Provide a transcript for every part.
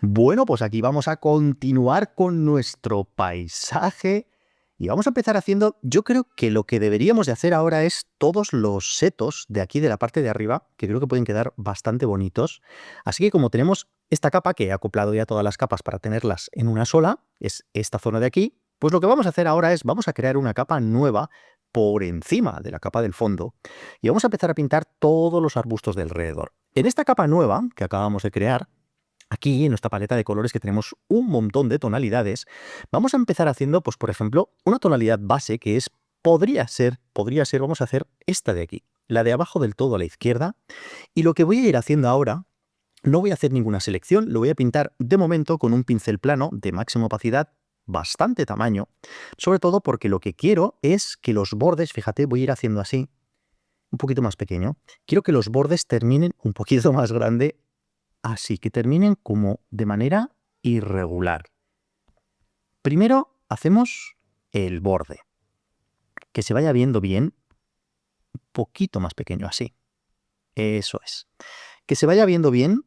Bueno, pues aquí vamos a continuar con nuestro paisaje y vamos a empezar haciendo, yo creo que lo que deberíamos de hacer ahora es todos los setos de aquí de la parte de arriba, que creo que pueden quedar bastante bonitos. Así que como tenemos esta capa, que he acoplado ya todas las capas para tenerlas en una sola, es esta zona de aquí, pues lo que vamos a hacer ahora es, vamos a crear una capa nueva por encima de la capa del fondo y vamos a empezar a pintar todos los arbustos de alrededor. En esta capa nueva que acabamos de crear, aquí en nuestra paleta de colores, que tenemos un montón de tonalidades, vamos a empezar haciendo, pues por ejemplo, una tonalidad base que es, vamos a hacer esta de aquí, la de abajo del todo a la izquierda, y lo que voy a ir haciendo ahora, no voy a hacer ninguna selección, lo voy a pintar de momento con un pincel plano de máxima opacidad, bastante tamaño, sobre todo porque lo que quiero es que los bordes, fíjate, voy a ir haciendo así, un poquito más pequeño, quiero que los bordes terminen un poquito más grande. Así, que terminen como de manera irregular. Primero hacemos el borde, que se vaya viendo bien, un poquito más pequeño, así. Eso es. Que se vaya viendo bien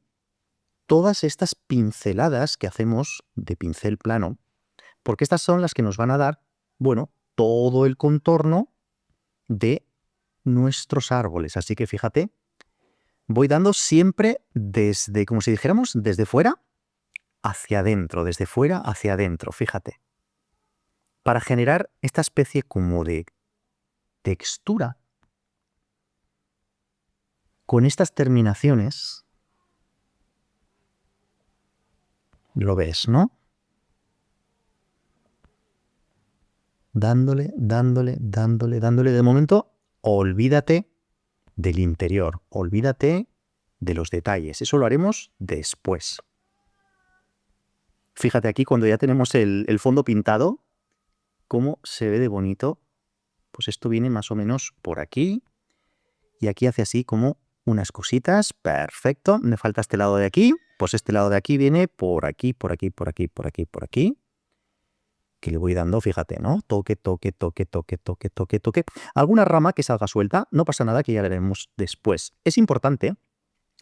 todas estas pinceladas que hacemos de pincel plano, porque estas son las que nos van a dar, bueno, todo el contorno de nuestros árboles. Así que fíjate, voy dando siempre desde, como si dijéramos, desde fuera hacia adentro, desde fuera hacia adentro, fíjate, para generar esta especie como de textura con estas terminaciones. Lo ves, ¿no? Dándole, dándole, dándole, dándole. De momento, olvídate del interior, olvídate de los detalles. Eso lo haremos después. Fíjate aquí, cuando ya tenemos el fondo pintado, cómo se ve de bonito. Pues esto viene más o menos por aquí, y aquí hace así como unas cositas. Perfecto. Me falta este lado de aquí. Pues este lado de aquí viene por aquí, por aquí, por aquí, por aquí, por aquí. Que le voy dando, fíjate, ¿no? Toque, toque, toque, toque, toque, toque, toque. Alguna rama que salga suelta, no pasa nada, que ya veremos después. Es importante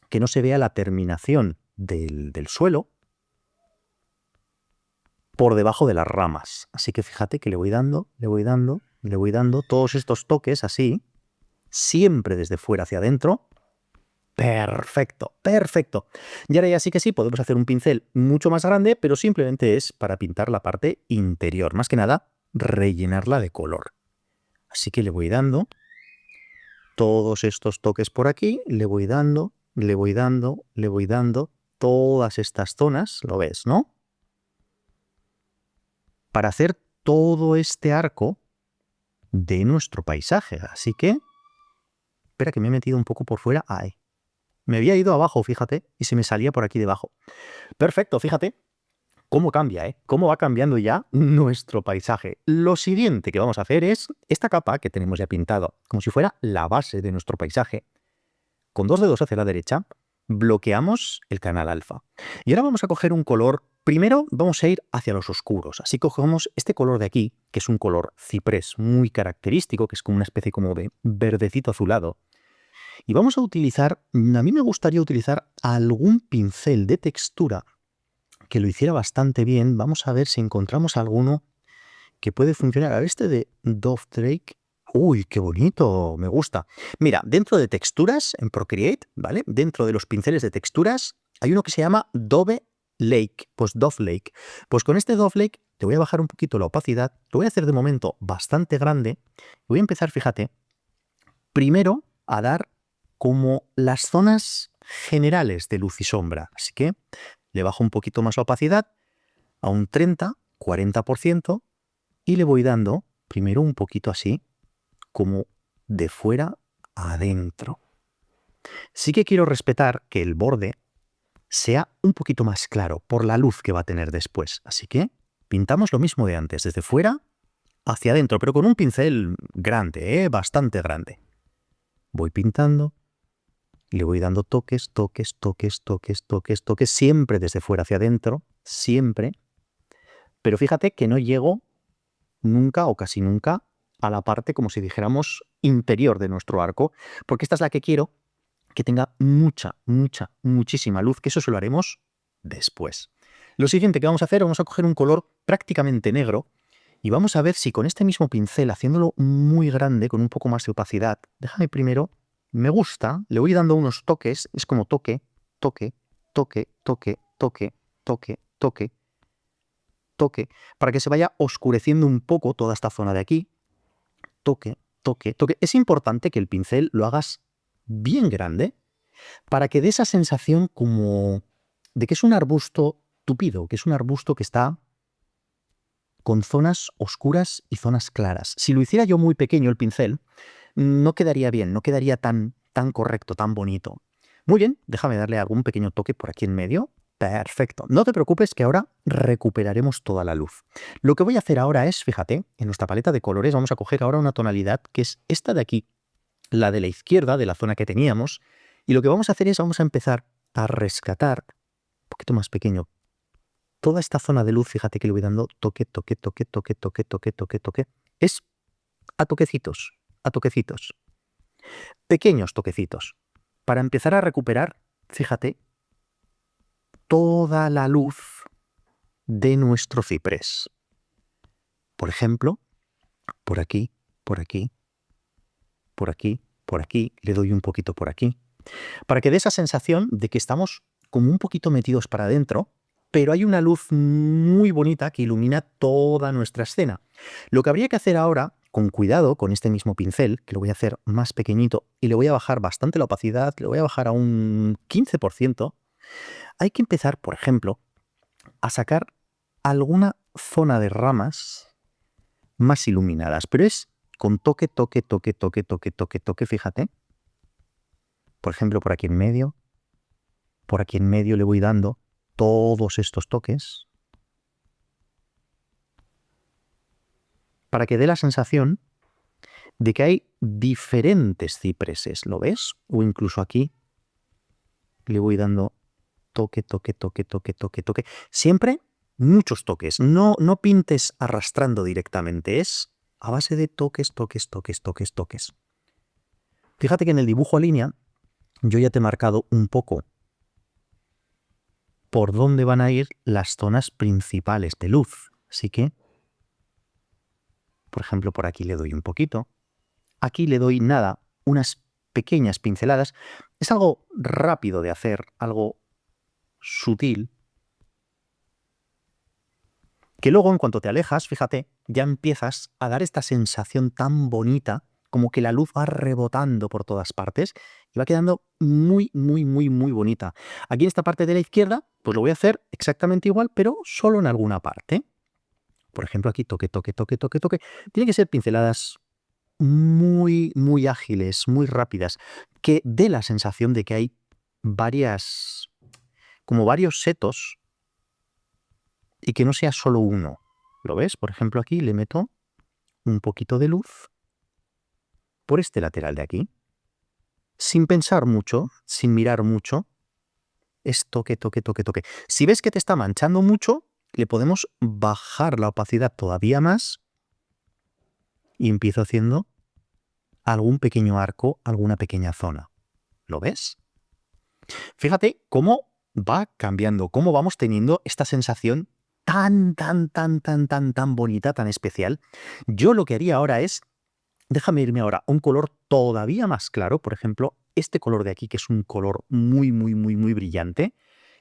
que no se vea la terminación del suelo por debajo de las ramas. Así que fíjate que le voy dando, le voy dando, le voy dando todos estos toques así, siempre desde fuera hacia adentro. Perfecto, perfecto. Y ahora ya sí que sí, podemos hacer un pincel mucho más grande, pero simplemente es para pintar la parte interior. Más que nada, rellenarla de color. Así que le voy dando todos estos toques por aquí, le voy dando, le voy dando, le voy dando todas estas zonas, lo ves, ¿no? Para hacer todo este arco de nuestro paisaje. Así que, espera, que me he metido un poco por fuera. Ahí. Me había ido abajo, fíjate, y se me salía por aquí debajo. Perfecto, fíjate cómo cambia, ¿eh? Cómo va cambiando ya nuestro paisaje. Lo siguiente que vamos a hacer es esta capa que tenemos ya pintado, como si fuera la base de nuestro paisaje. Con dos dedos hacia la derecha, bloqueamos el canal alfa. Y ahora vamos a coger un color. Primero vamos a ir hacia los oscuros. Así cogemos este color de aquí, que es un color ciprés muy característico, que es como una especie como de verdecito azulado. Y vamos a utilizar, a mí me gustaría utilizar algún pincel de textura que lo hiciera bastante bien. Vamos a ver si encontramos alguno que puede funcionar. A ver, este de Dovdrake. Uy, qué bonito, me gusta. Mira, dentro de texturas en Procreate, ¿vale? Dentro de los pinceles de texturas hay uno que se llama Dove Lake, pues Dove Lake. Pues con este Dove Lake te voy a bajar un poquito la opacidad, lo voy a hacer de momento bastante grande. Voy a empezar, fíjate, primero a dar como las zonas generales de luz y sombra. Así que le bajo un poquito más la opacidad a un 30-40%, y le voy dando primero un poquito así, como de fuera a adentro. Sí que quiero respetar que el borde sea un poquito más claro por la luz que va a tener después. Así que pintamos lo mismo de antes, desde fuera hacia adentro, pero con un pincel grande, bastante grande. Voy pintando, le voy dando toques, toques, toques, toques, toques, toques, siempre desde fuera hacia adentro, siempre. Pero fíjate que no llego nunca o casi nunca a la parte, como si dijéramos, interior de nuestro arco, porque esta es la que quiero que tenga mucha, mucha, muchísima luz, que eso se lo haremos después. Lo siguiente que vamos a hacer, vamos a coger un color prácticamente negro y vamos a ver si con este mismo pincel, haciéndolo muy grande, con un poco más de opacidad, déjame primero, me gusta, le voy dando unos toques, es como toque, toque, toque, toque, toque, toque, toque, toque, para que se vaya oscureciendo un poco toda esta zona de aquí. Toque, toque, toque. Es importante que el pincel lo hagas bien grande para que dé esa sensación como de que es un arbusto tupido, que es un arbusto que está con zonas oscuras y zonas claras. Si lo hiciera yo muy pequeño el pincel, no quedaría bien, no quedaría tan correcto, tan bonito. Muy bien, déjame darle algún pequeño toque por aquí en medio. Perfecto. No te preocupes que ahora recuperaremos toda la luz. Lo que voy a hacer ahora es, fíjate, en nuestra paleta de colores vamos a coger ahora una tonalidad que es esta de aquí, la de la izquierda, de la zona que teníamos, y lo que vamos a hacer es, vamos a empezar a rescatar, un poquito más pequeño, toda esta zona de luz, fíjate que le voy dando toque, toque, toque, toque, toque, toque, toque, toque. Es a toquecitos, a toquecitos. Pequeños toquecitos. Para empezar a recuperar, fíjate, toda la luz de nuestro ciprés. Por ejemplo, por aquí, por aquí, por aquí, por aquí, le doy un poquito por aquí, para que dé esa sensación de que estamos como un poquito metidos para adentro, pero hay una luz muy bonita que ilumina toda nuestra escena. Lo que habría que hacer ahora, con cuidado, con este mismo pincel, que lo voy a hacer más pequeñito y le voy a bajar bastante la opacidad, le voy a bajar a un 15%, hay que empezar, por ejemplo, a sacar alguna zona de ramas más iluminadas, pero es con toque, toque, toque, toque, toque, toque, toque, fíjate. Por ejemplo, por aquí en medio le voy dando todos estos toques para que dé la sensación de que hay diferentes cipreses, ¿lo ves? O incluso aquí le voy dando toque, toque, toque, toque, toque, toque. Siempre muchos toques, no pintes arrastrando directamente, es a base de toques, toques, toques, toques, toques. Fíjate que en el dibujo a línea yo ya te he marcado un poco por dónde van a ir las zonas principales de luz. Así que, por ejemplo, por aquí le doy un poquito. Aquí le doy nada, unas pequeñas pinceladas. Es algo rápido de hacer, algo sutil, que luego en cuanto te alejas, fíjate, ya empiezas a dar esta sensación tan bonita, como que la luz va rebotando por todas partes y va quedando muy, muy, muy, muy bonita. Aquí en esta parte de la izquierda, pues lo voy a hacer exactamente igual, pero solo en alguna parte. Por ejemplo, aquí toque, toque, toque, toque, toque. Tiene que ser pinceladas muy, muy ágiles, muy rápidas, que dé la sensación de que hay como varios setos y que no sea solo uno. ¿Lo ves? Por ejemplo, aquí le meto un poquito de luz por este lateral de aquí, sin pensar mucho, sin mirar mucho. Es toque, toque, toque, toque. Si ves que te está manchando mucho, le podemos bajar la opacidad todavía más y empiezo haciendo algún pequeño arco, alguna pequeña zona. ¿Lo ves? Fíjate cómo va cambiando, cómo vamos teniendo esta sensación tan bonita, tan especial. Yo lo que haría ahora es, déjame irme ahora a un color todavía más claro, por ejemplo, este color de aquí, que es un color muy, muy, muy, muy brillante,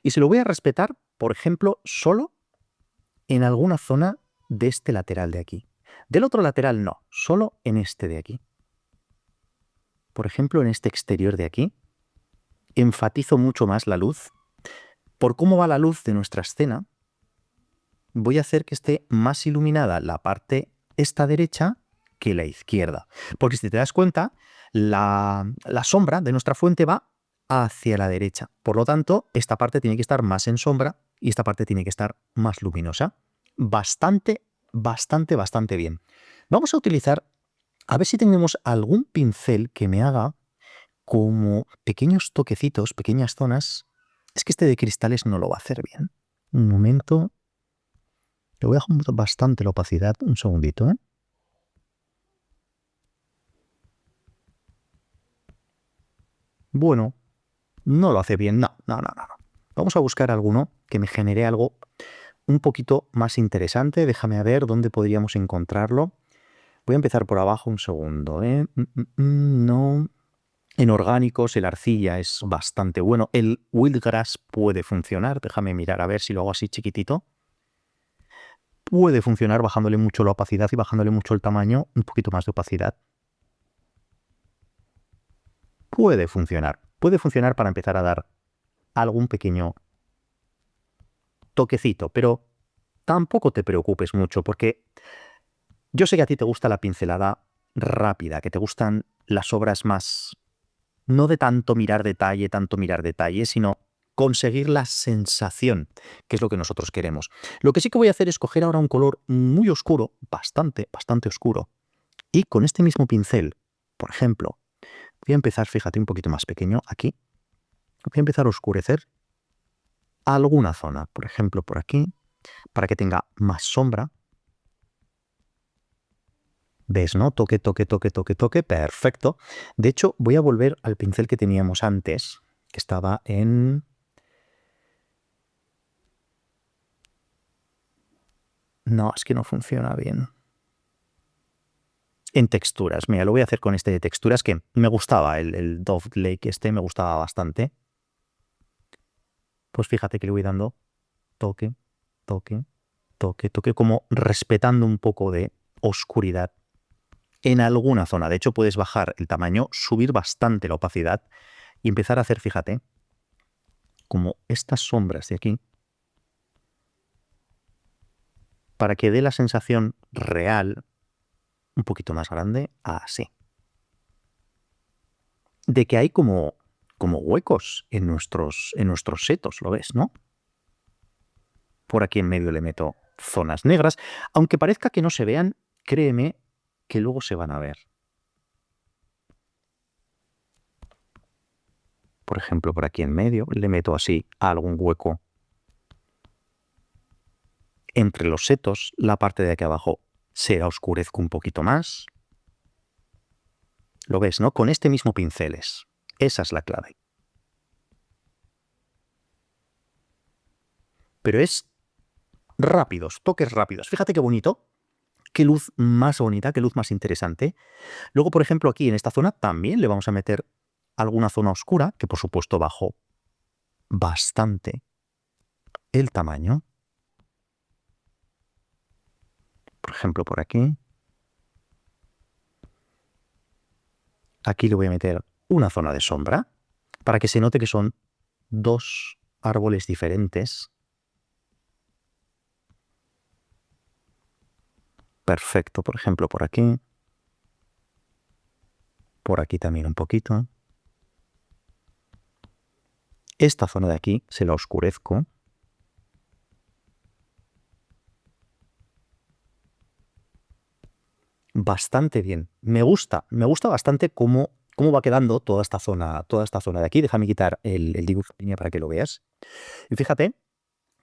y se lo voy a respetar, por ejemplo, solo en alguna zona de este lateral de aquí. Del otro lateral no, solo en este de aquí. Por ejemplo, en este exterior de aquí, enfatizo mucho más la luz. Por cómo va la luz de nuestra escena, voy a hacer que esté más iluminada la parte esta derecha que la izquierda. Porque si te das cuenta, la sombra de nuestra fuente va hacia la derecha. Por lo tanto, esta parte tiene que estar más en sombra y esta parte tiene que estar más luminosa. Bastante, bastante bien. Vamos a utilizar, a ver si tenemos algún pincel que me haga como pequeños toquecitos, pequeñas zonas. Es que este de cristales no lo va a hacer bien. Un momento. Le voy a bajar bastante la opacidad. Un segundito, ¿eh? Bueno, no lo hace bien. No. Vamos a buscar alguno que me genere algo un poquito más interesante. Déjame ver dónde podríamos encontrarlo. Voy a empezar por abajo un segundo. No. En orgánicos el arcilla es bastante bueno. El wheatgrass puede funcionar. Déjame mirar a ver si lo hago así chiquitito. Puede funcionar bajándole mucho la opacidad y bajándole mucho el tamaño. Un poquito más de opacidad. Puede funcionar. Puede funcionar para empezar a dar algún pequeño toquecito, pero tampoco te preocupes mucho porque yo sé que a ti te gusta la pincelada rápida, que te gustan las obras más, no de tanto mirar detalle, sino conseguir la sensación, que es lo que nosotros queremos. Lo que sí que voy a hacer es coger ahora un color muy oscuro, bastante oscuro, y con este mismo pincel, por ejemplo, voy a empezar, fíjate, un poquito más pequeño, aquí, voy a empezar a oscurecer alguna zona, por ejemplo, por aquí, para que tenga más sombra. ¿Ves, no? Toque, perfecto. De hecho, voy a volver al pincel que teníamos antes, que estaba en... No, es que no funciona bien. En texturas, mira, lo voy a hacer con este de texturas que me gustaba, el Dove Lake este me gustaba bastante. Pues fíjate que le voy dando toque, como respetando un poco de oscuridad en alguna zona. De hecho, puedes bajar el tamaño, subir bastante la opacidad y empezar a hacer, fíjate, como estas sombras de aquí, para que dé la sensación real, un poquito más grande, así. De que hay como huecos en nuestros setos, ¿lo ves, no? Por aquí en medio le meto zonas negras. Aunque parezca que no se vean, créeme que luego se van a ver. Por ejemplo, por aquí en medio le meto así algún hueco entre los setos. La parte de aquí abajo se la oscurezco un poquito más. Lo ves, ¿no? Con este mismo pinceles. Esa es la clave. Pero es rápidos, toques rápidos. Fíjate qué bonito. Qué luz más bonita, qué luz más interesante. Luego, por ejemplo, aquí en esta zona también le vamos a meter alguna zona oscura, que por supuesto bajo bastante el tamaño. Por ejemplo, por aquí. Aquí le voy a meter una zona de sombra para que se note que son dos árboles diferentes. Perfecto, por ejemplo, por aquí. Por aquí también un poquito. Esta zona de aquí se la oscurezco. Bastante bien. Me gusta bastante cómo va quedando toda esta zona de aquí. Déjame quitar el dibujo de línea para que lo veas. Y fíjate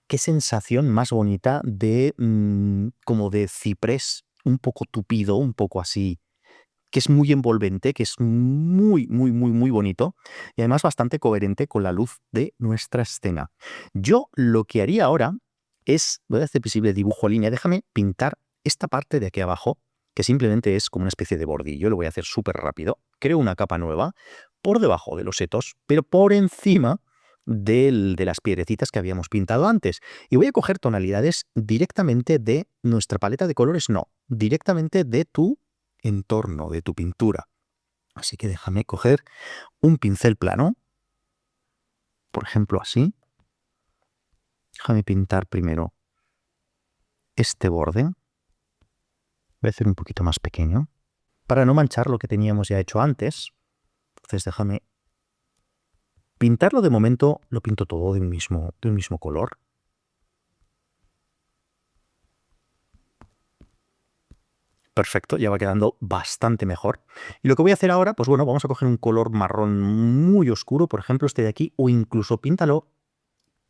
qué sensación más bonita de como de ciprés un poco tupido, un poco así, que es muy envolvente, que es muy bonito y además bastante coherente con la luz de nuestra escena. Yo lo que haría ahora es, voy a hacer visible dibujo línea, déjame pintar esta parte de aquí abajo, que simplemente es como una especie de bordillo, lo voy a hacer súper rápido. Creo una capa nueva por debajo de los setos, pero por encima de las piedrecitas que habíamos pintado antes. Y voy a coger tonalidades directamente de nuestra paleta de colores, no, directamente de tu entorno, de tu pintura. Así que déjame coger un pincel plano, por ejemplo así. Déjame pintar primero este borde. Voy a hacer un poquito más pequeño para no manchar lo que teníamos ya hecho antes. Entonces déjame pintarlo. De momento lo pinto todo de un mismo color. Perfecto, ya va quedando bastante mejor. Y lo que voy a hacer ahora, pues bueno, vamos a coger un color marrón muy oscuro, por ejemplo este de aquí, o incluso píntalo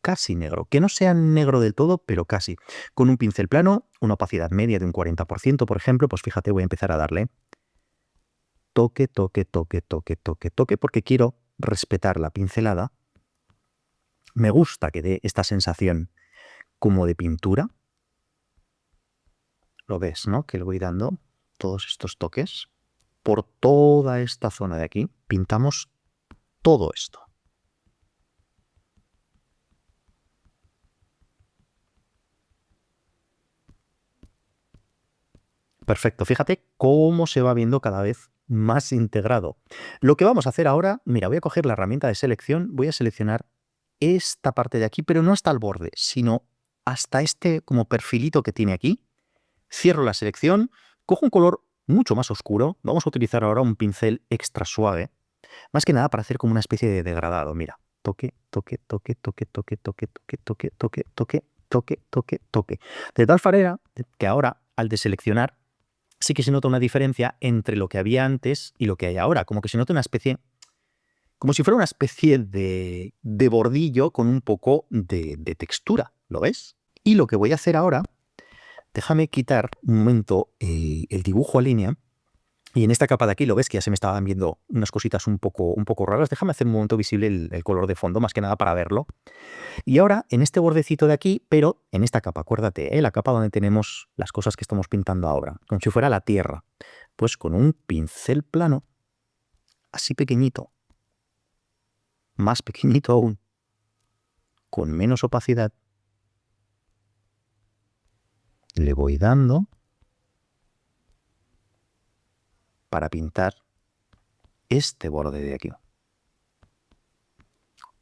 casi negro, que no sea negro del todo, pero casi. Con un pincel plano, una opacidad media de un 40%, por ejemplo, pues fíjate, voy a empezar a darle toque, porque quiero respetar la pincelada Me gusta que dé esta sensación como de pintura. Lo ves, ¿no? Que le voy dando todos estos toques. Por toda esta zona de aquí pintamos todo esto. Perfecto, fíjate cómo se va viendo cada vez más integrado. Lo que vamos a hacer ahora, mira, voy a coger la herramienta de selección, voy a seleccionar esta parte de aquí, pero no hasta el borde, sino hasta este como perfilito que tiene aquí. Cierro la selección, cojo un color mucho más oscuro, vamos a utilizar ahora un pincel extra suave, más que nada para hacer como una especie de degradado, mira, toque, toque, toque, toque, toque, toque, toque, toque, toque, toque, toque, toque, toque. De tal manera que ahora, al deseleccionar, sí que se nota una diferencia entre lo que había antes y lo que hay ahora, como que se nota una especie, como si fuera una especie de bordillo con un poco de textura, ¿lo ves? Y lo que voy a hacer ahora, déjame quitar un momento el dibujo a línea, y en esta capa de aquí lo ves que ya se me estaban viendo unas cositas un poco raras. Déjame hacer un momento visible el color de fondo, más que nada para verlo. Y ahora en este bordecito de aquí, pero en esta capa, acuérdate, la capa donde tenemos las cosas que estamos pintando ahora, como si fuera la tierra, pues con un pincel plano, así pequeñito, más pequeñito aún, con menos opacidad, le voy dando para pintar este borde de aquí.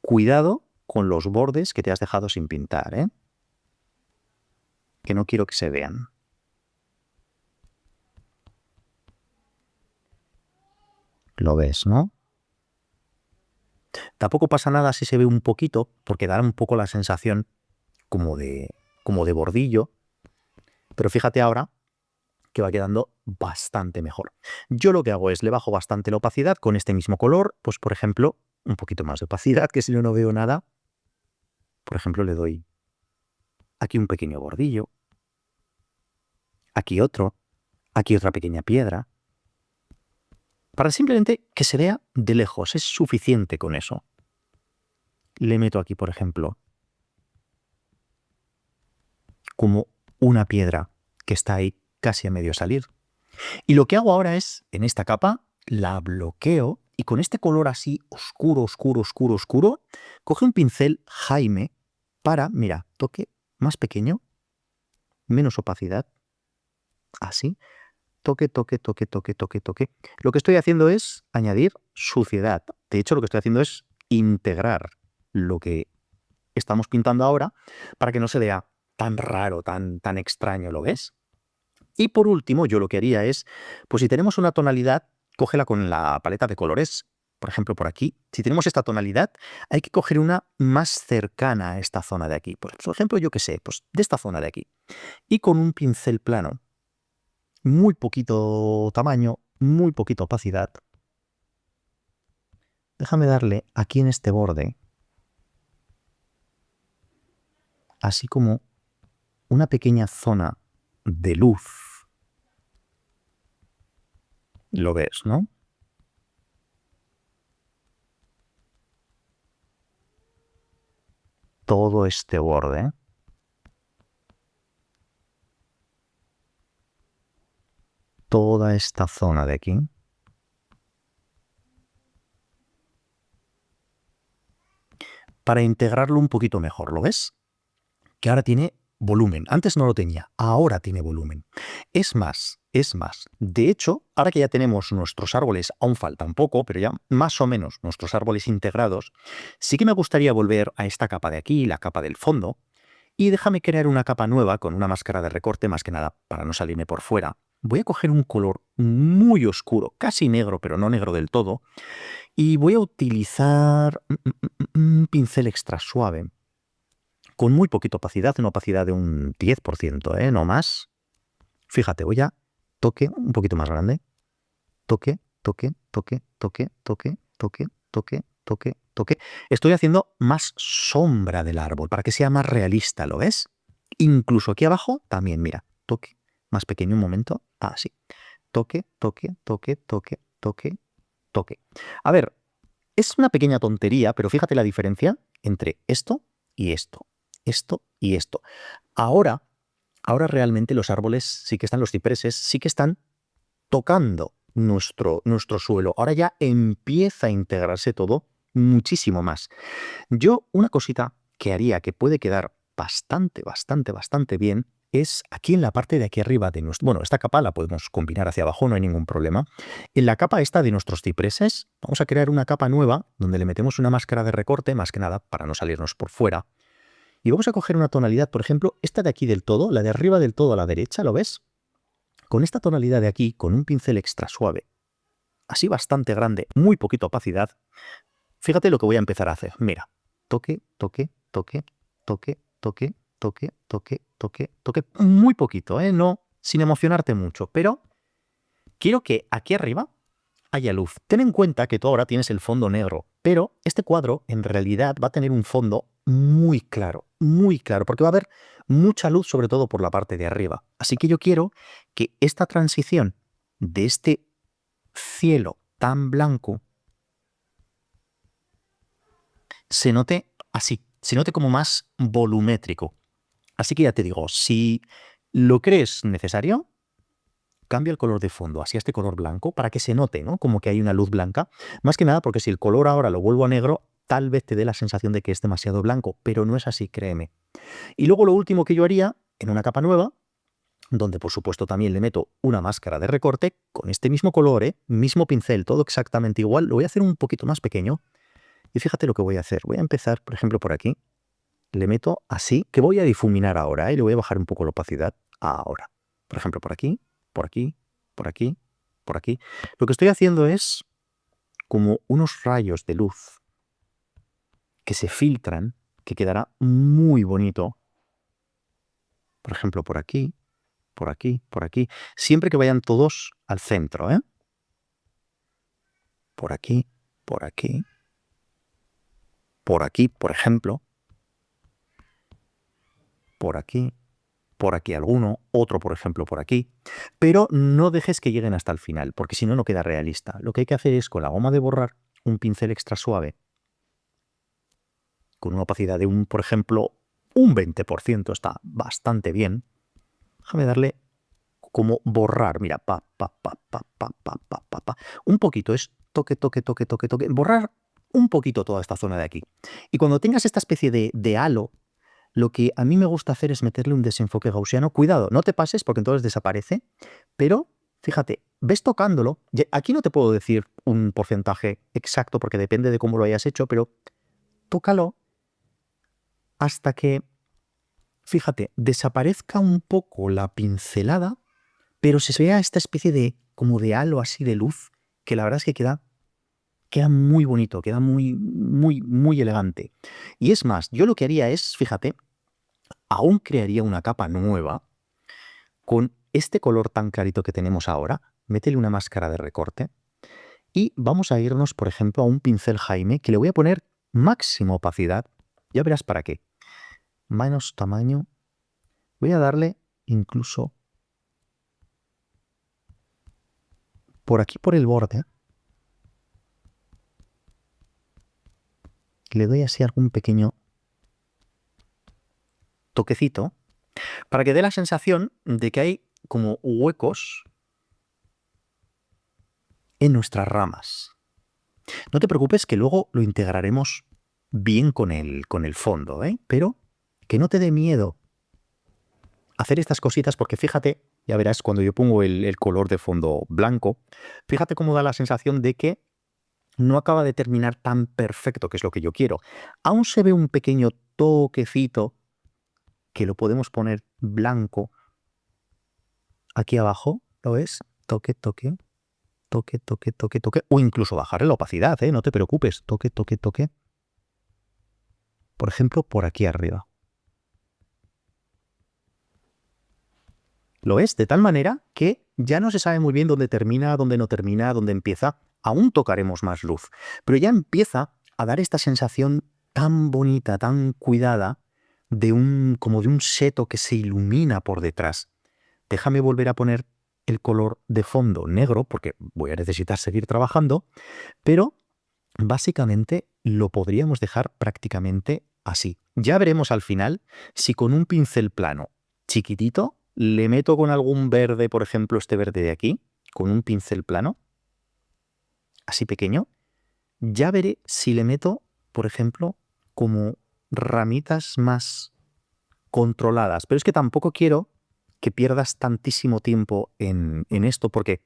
Cuidado con los bordes que te has dejado sin pintar, ¿eh? Que no quiero que se vean. Lo ves, ¿no? Tampoco pasa nada si se ve un poquito, porque dará un poco la sensación como de bordillo, pero fíjate ahora que va quedando bastante mejor. Yo lo que hago es le bajo bastante la opacidad con este mismo color, pues por ejemplo, un poquito más de opacidad, que si no veo nada, por ejemplo le doy aquí un pequeño bordillo, aquí otro, aquí otra pequeña piedra, para simplemente que se vea de lejos, es suficiente con eso. Le meto aquí, por ejemplo, como una piedra que está ahí casi a medio salir. Y lo que hago ahora es, en esta capa, la bloqueo y con este color así oscuro, oscuro, oscuro, oscuro, coge un pincel Jaime para, mira, toque más pequeño, menos opacidad, así, toque, toque, toque, toque, toque, toque. Lo que estoy haciendo es añadir suciedad. De hecho, lo que estoy haciendo es integrar lo que estamos pintando ahora para que no se vea tan raro, tan extraño, ¿lo ves? Y por último, yo lo que haría es, pues si tenemos una tonalidad, cógela con la paleta de colores, por ejemplo, por aquí. Si tenemos esta tonalidad, hay que coger una más cercana a esta zona de aquí. Por ejemplo, yo qué sé, pues de esta zona de aquí. Y con un pincel plano, muy poquito tamaño, muy poquita opacidad, déjame darle aquí en este borde, así como una pequeña zona de luz. Lo ves, ¿no? Todo este borde. Toda esta zona de aquí. Para integrarlo un poquito mejor, ¿lo ves? Que ahora tiene volumen. Antes no lo tenía, ahora tiene volumen. Es más, es más. De hecho, ahora que ya tenemos nuestros árboles, aún falta un poco, pero ya más o menos nuestros árboles integrados, sí que me gustaría volver a esta capa de aquí, la capa del fondo, y déjame crear una capa nueva con una máscara de recorte, más que nada para no salirme por fuera. Voy a coger un color muy oscuro, casi negro, pero no negro del todo, y voy a utilizar un pincel extra suave, con muy poquita opacidad, una opacidad de un 10%, no más. Fíjate, voy a toque un poquito más grande. Toque, toque, toque, toque, toque, toque, toque, toque, toque. Estoy haciendo más sombra del árbol para que sea más realista, ¿lo ves? Incluso aquí abajo también, mira, toque, más pequeño un momento, así. Toque, toque, toque, toque, toque, toque. A ver, Es una pequeña tontería, pero fíjate la diferencia entre esto y esto. Esto y esto. Ahora realmente los árboles sí que están, los cipreses sí que están tocando nuestro suelo. Ahora ya empieza a integrarse todo muchísimo más. Yo una cosita que haría que puede quedar bastante bien es aquí en la parte de aquí arriba de nuestro... Bueno, esta capa la podemos combinar hacia abajo, no hay ningún problema. En la capa esta de nuestros cipreses vamos a crear una capa nueva donde le metemos una máscara de recorte, más que nada para no salirnos por fuera. Y vamos a coger una tonalidad, por ejemplo, esta de aquí del todo, la de arriba del todo a la derecha, ¿lo ves? Con esta tonalidad de aquí, con un pincel extra suave, así bastante grande, muy poquita opacidad, fíjate lo que voy a empezar a hacer. Mira, toque, toque, toque, toque, toque, toque, toque, toque, toque, muy poquito, ¿eh? No, sin emocionarte mucho, pero quiero que aquí arriba haya luz. Ten en cuenta que tú ahora tienes el fondo negro, pero este cuadro en realidad va a tener un fondo muy claro, porque va a haber mucha luz, sobre todo por la parte de arriba. Así que yo quiero que esta transición de este cielo tan blanco se note así, se note como más volumétrico. Así que ya te digo, si lo crees necesario, cambia el color de fondo hacia este color blanco para que se note, ¿no? Como que hay una luz blanca. Más que nada porque si el color ahora lo vuelvo a negro, tal vez te dé la sensación de que es demasiado blanco, pero no es así, créeme. Y luego lo último que yo haría, en una capa nueva, donde por supuesto también le meto una máscara de recorte, con este mismo color, mismo pincel, todo exactamente igual, lo voy a hacer un poquito más pequeño. Y fíjate lo que voy a hacer. Voy a empezar, por ejemplo, por aquí. Le meto así, que voy a difuminar ahora, y le voy a bajar un poco la opacidad ahora. Por ejemplo, por aquí, por aquí, por aquí, por aquí. Lo que estoy haciendo es como unos rayos de luz que se filtran, que quedará muy bonito. Por ejemplo, por aquí, por aquí, por aquí. Siempre que vayan todos al centro, ¿eh? Por aquí, por aquí, por aquí, por ejemplo. Por aquí alguno, otro, por ejemplo, por aquí. Pero no dejes que lleguen hasta el final, porque si no, no queda realista. Lo que hay que hacer es, con la goma de borrar, un pincel extra suave, con una opacidad de por ejemplo, un 20%, está bastante bien. Déjame darle como borrar, mira, pa, pa, pa, pa, pa, pa, pa, pa, pa. Un poquito, es toque, toque, toque, toque, toque. Borrar un poquito toda esta zona de aquí. Y cuando tengas esta especie de halo, lo que a mí me gusta hacer es meterle un desenfoque gaussiano. Cuidado, no te pases porque entonces desaparece, pero fíjate, ves tocándolo. Aquí no te puedo decir un porcentaje exacto porque depende de cómo lo hayas hecho, pero tócalo hasta que, fíjate, desaparezca un poco la pincelada, pero se vea esta especie de como de halo así de luz, que la verdad es que queda muy bonito, queda muy elegante. Y es más, yo lo que haría es, fíjate, aún crearía una capa nueva con este color tan clarito que tenemos ahora. Métele una máscara de recorte y vamos a irnos, por ejemplo, a un pincel Jaime que le voy a poner máxima opacidad. Ya verás para qué. Menos tamaño. Voy a darle incluso por aquí, por el borde. Le doy así algún pequeño toquecito para que dé la sensación de que hay como huecos en nuestras ramas. No te preocupes que luego lo integraremos bien con el fondo, ¿eh? Pero que no te dé miedo hacer estas cositas porque fíjate, ya verás cuando yo pongo el color de fondo blanco, fíjate cómo da la sensación de que no acaba de terminar tan perfecto, que es lo que yo quiero. Aún se ve un pequeño toquecito que lo podemos poner blanco aquí abajo, ¿lo ves? Toque, toque, toque, toque, toque, toque, o incluso bajarle la opacidad, no te preocupes, toque, toque, toque. Por ejemplo, por aquí arriba. ¿Lo ves? De tal manera que ya no se sabe muy bien dónde termina, dónde no termina, dónde empieza. Aún tocaremos más luz, pero ya empieza a dar esta sensación tan bonita, tan cuidada, como de un seto que se ilumina por detrás. Déjame volver a poner el color de fondo negro, porque voy a necesitar seguir trabajando, pero básicamente lo podríamos dejar prácticamente así. Ya veremos al final si con un pincel plano chiquitito le meto con algún verde, por ejemplo este verde de aquí, con un pincel plano, así pequeño, ya veré si le meto, por ejemplo, como ramitas más controladas. Pero es que tampoco quiero que pierdas tantísimo tiempo en esto porque,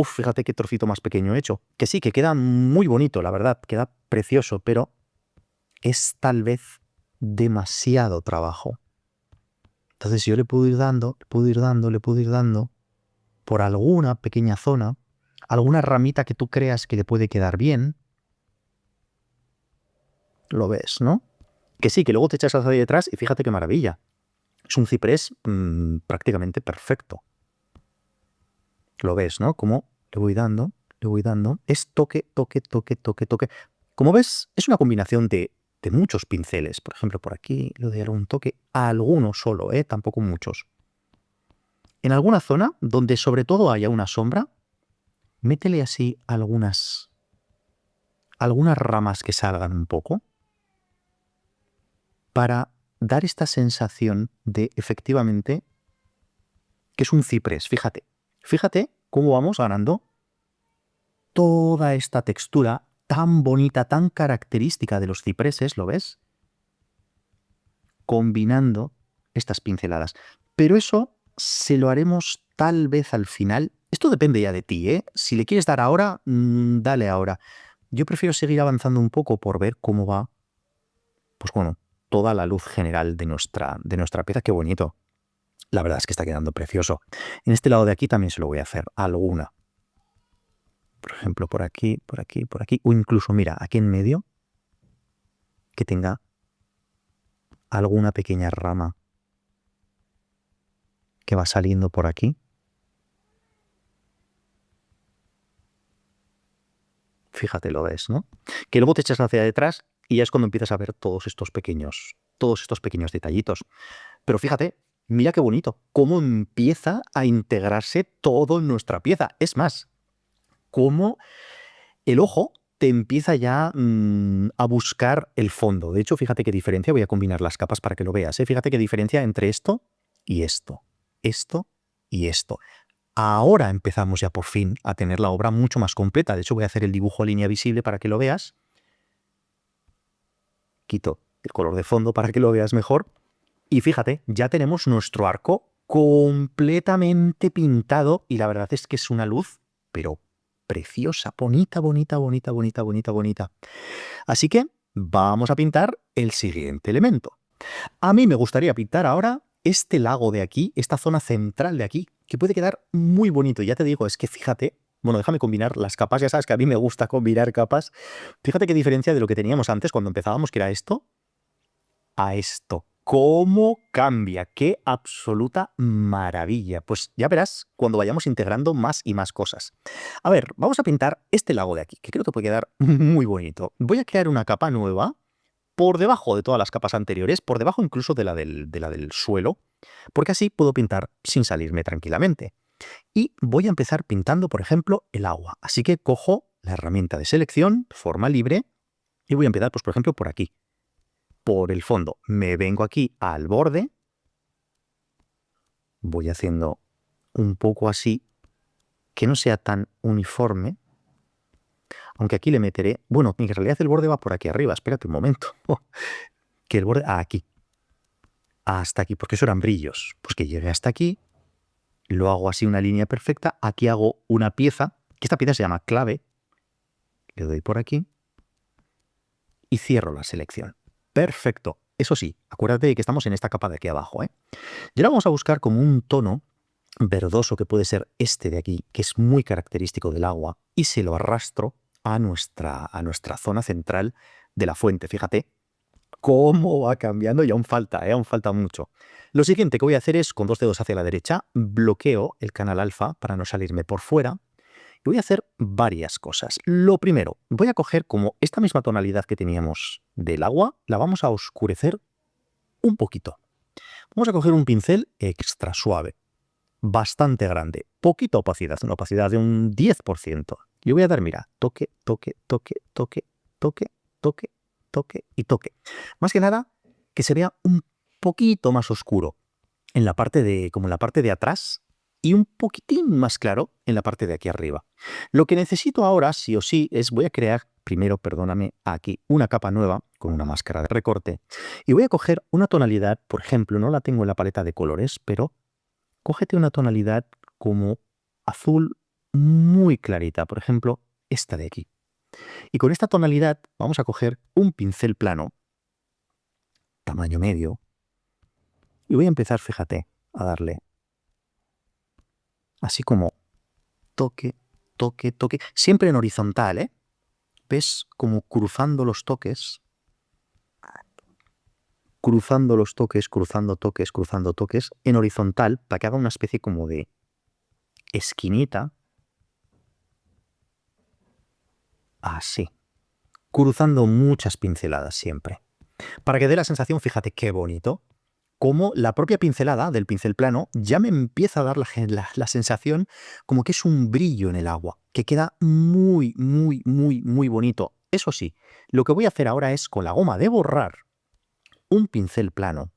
fíjate qué trocito más pequeño he hecho. Que sí, que queda muy bonito, la verdad, queda precioso, pero es tal vez demasiado trabajo. Entonces yo le puedo ir dando, le puedo ir dando, le puedo ir dando por alguna pequeña zona, alguna ramita que tú creas que le puede quedar bien. Lo ves, ¿no? Que sí, que luego te echas hacia detrás y fíjate qué maravilla. Es un ciprés prácticamente perfecto. Lo ves, ¿no? Como le voy dando, le voy dando. Es toque, toque, toque, toque, toque. Como ves, es una combinación de muchos pinceles. Por ejemplo, por aquí le doy un toque a alguno solo, tampoco muchos. En alguna zona donde sobre todo haya una sombra, métele así algunas ramas que salgan un poco para dar esta sensación de efectivamente que es un ciprés. Fíjate, fíjate cómo vamos ganando toda esta textura tan bonita, tan característica de los cipreses, ¿lo ves? Combinando estas pinceladas. Pero eso se lo haremos tal vez al final. Esto depende ya de ti, ¿eh? Si le quieres dar ahora, dale ahora. Yo prefiero seguir avanzando un poco por ver cómo va, pues bueno, toda la luz general de nuestra pieza. Qué bonito. La verdad es que está quedando precioso. En este lado de aquí también se lo voy a hacer alguna. Por ejemplo, por aquí, por aquí, por aquí. O incluso, mira, aquí en medio, que tenga alguna pequeña rama que va saliendo por aquí. Fíjate, lo ves, ¿no? Que luego te echas hacia detrás y ya es cuando empiezas a ver todos estos pequeños detallitos. Pero fíjate, mira qué bonito, cómo empieza a integrarse todo en nuestra pieza. Es más, cómo el ojo te empieza ya a buscar el fondo. De hecho, fíjate qué diferencia. Voy a combinar las capas para que lo veas. Fíjate qué diferencia entre esto y esto. Esto y esto. Ahora empezamos ya por fin a tener la obra mucho más completa. De hecho, voy a hacer el dibujo a línea visible para que lo veas. Quito el color de fondo para que lo veas mejor. Y fíjate, ya tenemos nuestro arco completamente pintado y la verdad es que es una luz, pero preciosa, bonita, bonita, bonita, bonita, bonita, bonita. Así que vamos a pintar el siguiente elemento. A mí me gustaría pintar ahora este lago de aquí, esta zona central de aquí, que puede quedar muy bonito. Ya te digo, es que fíjate, bueno, déjame combinar las capas, ya sabes que a mí me gusta combinar capas. Fíjate qué diferencia de lo que teníamos antes cuando empezábamos, que era esto, a esto. ¿Cómo cambia? ¡Qué absoluta maravilla! Pues ya verás cuando vayamos integrando más y más cosas. A ver, vamos a pintar este lago de aquí, que creo que puede quedar muy bonito. Voy a crear una capa nueva por debajo de todas las capas anteriores, por debajo incluso de la del suelo, porque así puedo pintar sin salirme tranquilamente. Y voy a empezar pintando, por ejemplo, el agua. Así que cojo la herramienta de selección, forma libre, y voy a empezar, pues, por ejemplo, por aquí. Por el fondo. Me vengo aquí al borde, voy haciendo un poco así, que no sea tan uniforme, aunque aquí le meteré, bueno, en realidad el borde va por aquí arriba, espérate un momento, que el borde, aquí, hasta aquí, porque eso eran brillos, pues que llegue hasta aquí, lo hago así una línea perfecta, aquí hago una pieza, que esta pieza se llama clave, le doy por aquí y cierro la selección. Perfecto. Eso sí, acuérdate de que estamos en esta capa de aquí abajo, ¿eh? Y ahora vamos a buscar como un tono verdoso que puede ser este de aquí, que es muy característico del agua, y se lo arrastro a nuestra zona central de la fuente. Fíjate cómo va cambiando y aún falta mucho. Lo siguiente que voy a hacer es, con 2 dedos hacia la derecha, bloqueo el canal alfa para no salirme por fuera. Y voy a hacer varias cosas. Lo primero, voy a coger como esta misma tonalidad que teníamos del agua, la vamos a oscurecer un poquito. Vamos a coger un pincel extra suave, bastante grande, poquita opacidad, una opacidad de un 10%. Y voy a dar, mira, toque, toque, toque, toque, toque, toque, toque y toque. Más que nada, que se vea un poquito más oscuro en la parte de, como en la parte de atrás y un poquitín más claro en la parte de aquí arriba. Lo que necesito ahora, sí o sí, es voy a crear, primero, perdóname, aquí una capa nueva con una máscara de recorte y voy a coger una tonalidad, por ejemplo, no la tengo en la paleta de colores, pero cógete una tonalidad como azul muy clarita, por ejemplo, esta de aquí. Y con esta tonalidad vamos a coger un pincel plano, tamaño medio, y voy a empezar, fíjate, a darle así como toque, toque, toque, siempre en horizontal, ¿eh? ¿Ves? Como cruzando los toques, cruzando los toques, cruzando toques, cruzando toques, en horizontal, para que haga una especie como de esquinita, así, cruzando muchas pinceladas siempre. Para que dé la sensación, fíjate qué bonito, como la propia pincelada del pincel plano ya me empieza a dar la sensación como que es un brillo en el agua, que queda muy, muy, muy, muy bonito. Eso sí, lo que voy a hacer ahora es con la goma de borrar un pincel plano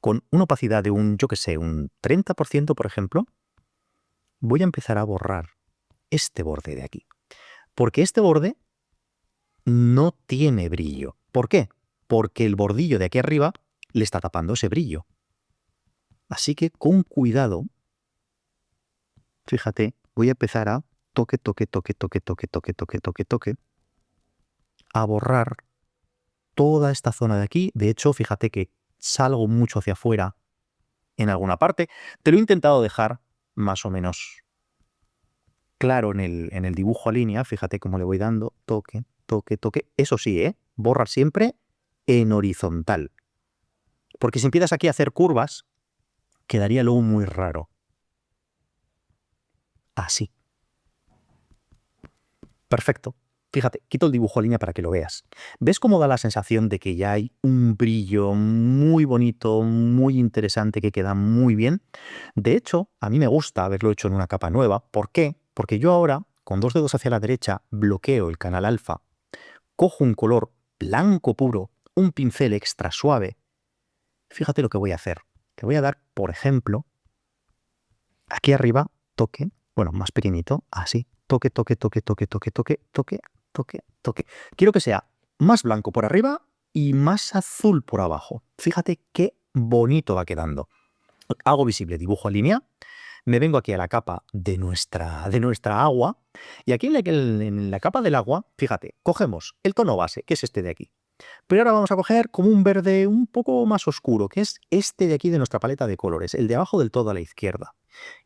con una opacidad de un, yo qué sé, un 30%, por ejemplo, voy a empezar a borrar este borde de aquí. Porque este borde no tiene brillo. ¿Por qué? Porque el bordillo de aquí arriba le está tapando ese brillo. Así que con cuidado, fíjate, voy a empezar a toque, toque, toque, toque, toque, toque, toque, toque, toque, a borrar toda esta zona de aquí. De hecho, fíjate que salgo mucho hacia afuera en alguna parte. Te lo he intentado dejar más o menos claro en el dibujo a línea. Fíjate cómo le voy dando toque, toque, toque. Eso sí, borrar siempre en horizontal. Porque si empiezas aquí a hacer curvas, quedaría luego muy raro. Así. Perfecto. Fíjate, quito el dibujo a línea para que lo veas. ¿Ves cómo da la sensación de que ya hay un brillo muy bonito, muy interesante, que queda muy bien? De hecho, a mí me gusta haberlo hecho en una capa nueva. ¿Por qué? Porque yo ahora, con 2 dedos hacia la derecha, bloqueo el canal alfa, cojo un color blanco puro, un pincel extra suave. Fíjate lo que voy a hacer. Le voy a dar, por ejemplo, aquí arriba, toque, bueno, más pequeñito, así, toque, toque, toque, toque, toque, toque, toque, toque, toque. Quiero que sea más blanco por arriba y más azul por abajo. Fíjate qué bonito va quedando. Hago visible dibujo en línea, me vengo aquí a la capa de nuestra agua y aquí en la capa del agua, fíjate, cogemos el tono base, que es este de aquí. Pero ahora vamos a coger como un verde un poco más oscuro, que es este de aquí de nuestra paleta de colores, el de abajo del todo a la izquierda.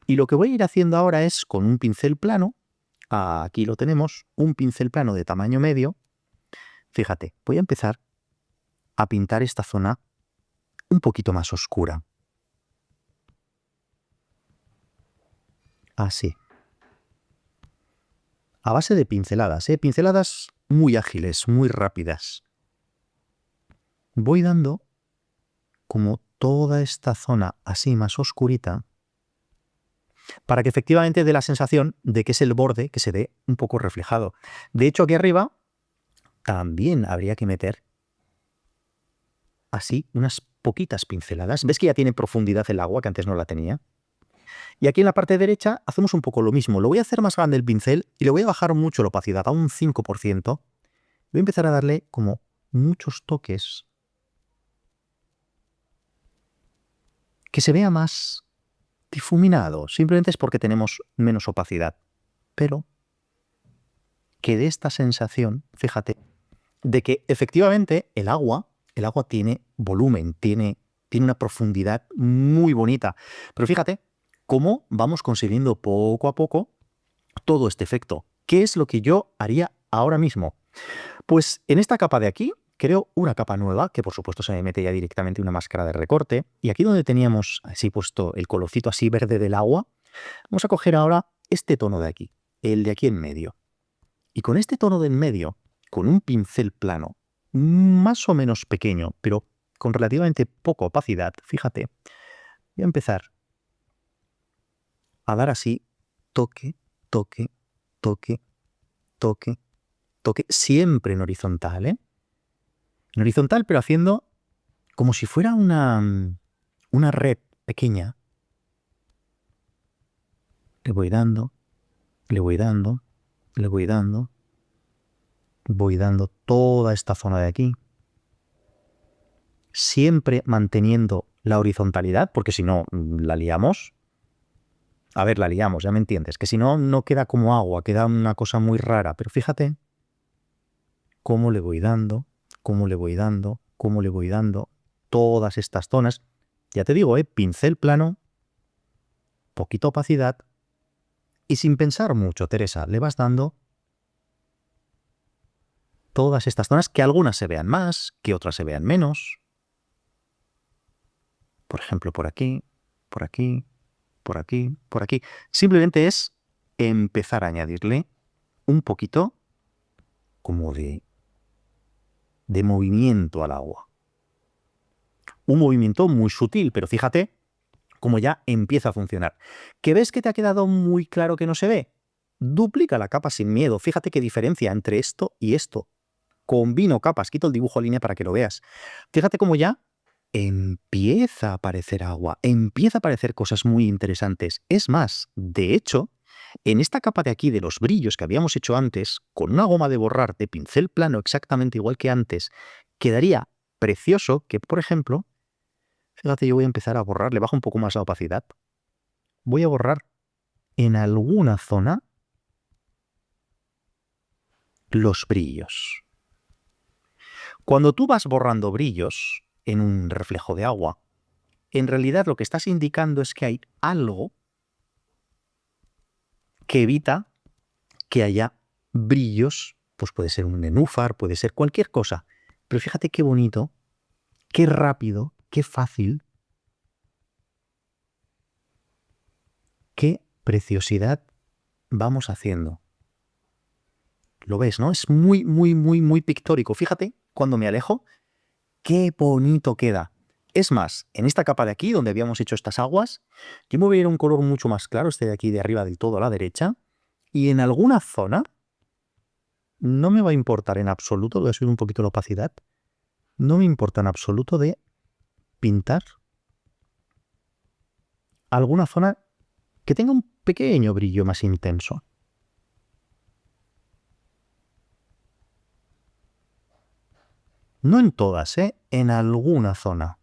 Y lo que voy a ir haciendo ahora es con un pincel plano, aquí lo tenemos, un pincel plano de tamaño medio. Fíjate, voy a empezar a pintar esta zona un poquito más oscura. Así. A base de pinceladas, pinceladas muy ágiles, muy rápidas. Voy dando como toda esta zona así más oscurita para que efectivamente dé la sensación de que es el borde que se ve un poco reflejado. De hecho, aquí arriba también habría que meter así unas poquitas pinceladas. ¿Ves que ya tiene profundidad el agua, que antes no la tenía? Y aquí en la parte derecha hacemos un poco lo mismo. Lo voy a hacer más grande el pincel y le voy a bajar mucho la opacidad, a un 5%. Voy a empezar a darle como muchos toques que se vea más difuminado. Simplemente es porque tenemos menos opacidad. Pero que dé esta sensación, fíjate, de que efectivamente el agua tiene volumen, tiene una profundidad muy bonita. Pero fíjate cómo vamos consiguiendo poco a poco todo este efecto. ¿Qué es lo que yo haría ahora mismo? Pues en esta capa de aquí creo una capa nueva, que por supuesto se me mete ya directamente una máscara de recorte. Y aquí donde teníamos así puesto el colorcito así verde del agua, vamos a coger ahora este tono de aquí, el de aquí en medio. Y con este tono de en medio, con un pincel plano, más o menos pequeño, pero con relativamente poca opacidad, fíjate, voy a empezar a dar así toque, toque, toque, toque, toque, siempre en horizontal, ¿eh? En horizontal, pero haciendo como si fuera una red pequeña. Le voy dando, le voy dando, le voy dando. Voy dando toda esta zona de aquí. Siempre manteniendo la horizontalidad, porque si no, la liamos. A ver, la liamos, ya me entiendes. Que si no, no queda como agua, queda una cosa muy rara. Pero fíjate cómo le voy dando, cómo le voy dando, cómo le voy dando todas estas zonas. Ya te digo, pincel plano, poquita opacidad y sin pensar mucho, Teresa, le vas dando todas estas zonas, que algunas se vean más, que otras se vean menos. Por ejemplo, por aquí, por aquí, por aquí, por aquí. Simplemente es empezar a añadirle un poquito como de movimiento al agua. Un movimiento muy sutil, pero fíjate cómo ya empieza a funcionar. ¿Que ves que te ha quedado muy claro que no se ve? Duplica la capa sin miedo. Fíjate qué diferencia entre esto y esto. Combino capas, quito el dibujo en línea para que lo veas. Fíjate cómo ya empieza a aparecer agua, empieza a aparecer cosas muy interesantes. Es más, de hecho, en esta capa de aquí de los brillos que habíamos hecho antes, con una goma de borrar de pincel plano exactamente igual que antes, quedaría precioso que, por ejemplo, fíjate, yo voy a empezar a borrar, le bajo un poco más la opacidad, voy a borrar en alguna zona los brillos. Cuando tú vas borrando brillos en un reflejo de agua, en realidad lo que estás indicando es que hay algo que evita que haya brillos, pues puede ser un nenúfar, puede ser cualquier cosa. Pero fíjate qué bonito, qué rápido, qué fácil, qué preciosidad vamos haciendo. Lo ves, ¿no? Es muy, muy, muy, muy pictórico. Fíjate, cuando me alejo, qué bonito queda. Es más, en esta capa de aquí, donde habíamos hecho estas aguas, yo me voy a ir a un color mucho más claro, este de aquí de arriba del todo a la derecha, y en alguna zona, no me va a importar en absoluto, voy a subir un poquito la opacidad, no me importa en absoluto de pintar alguna zona que tenga un pequeño brillo más intenso. No en todas, en alguna zona.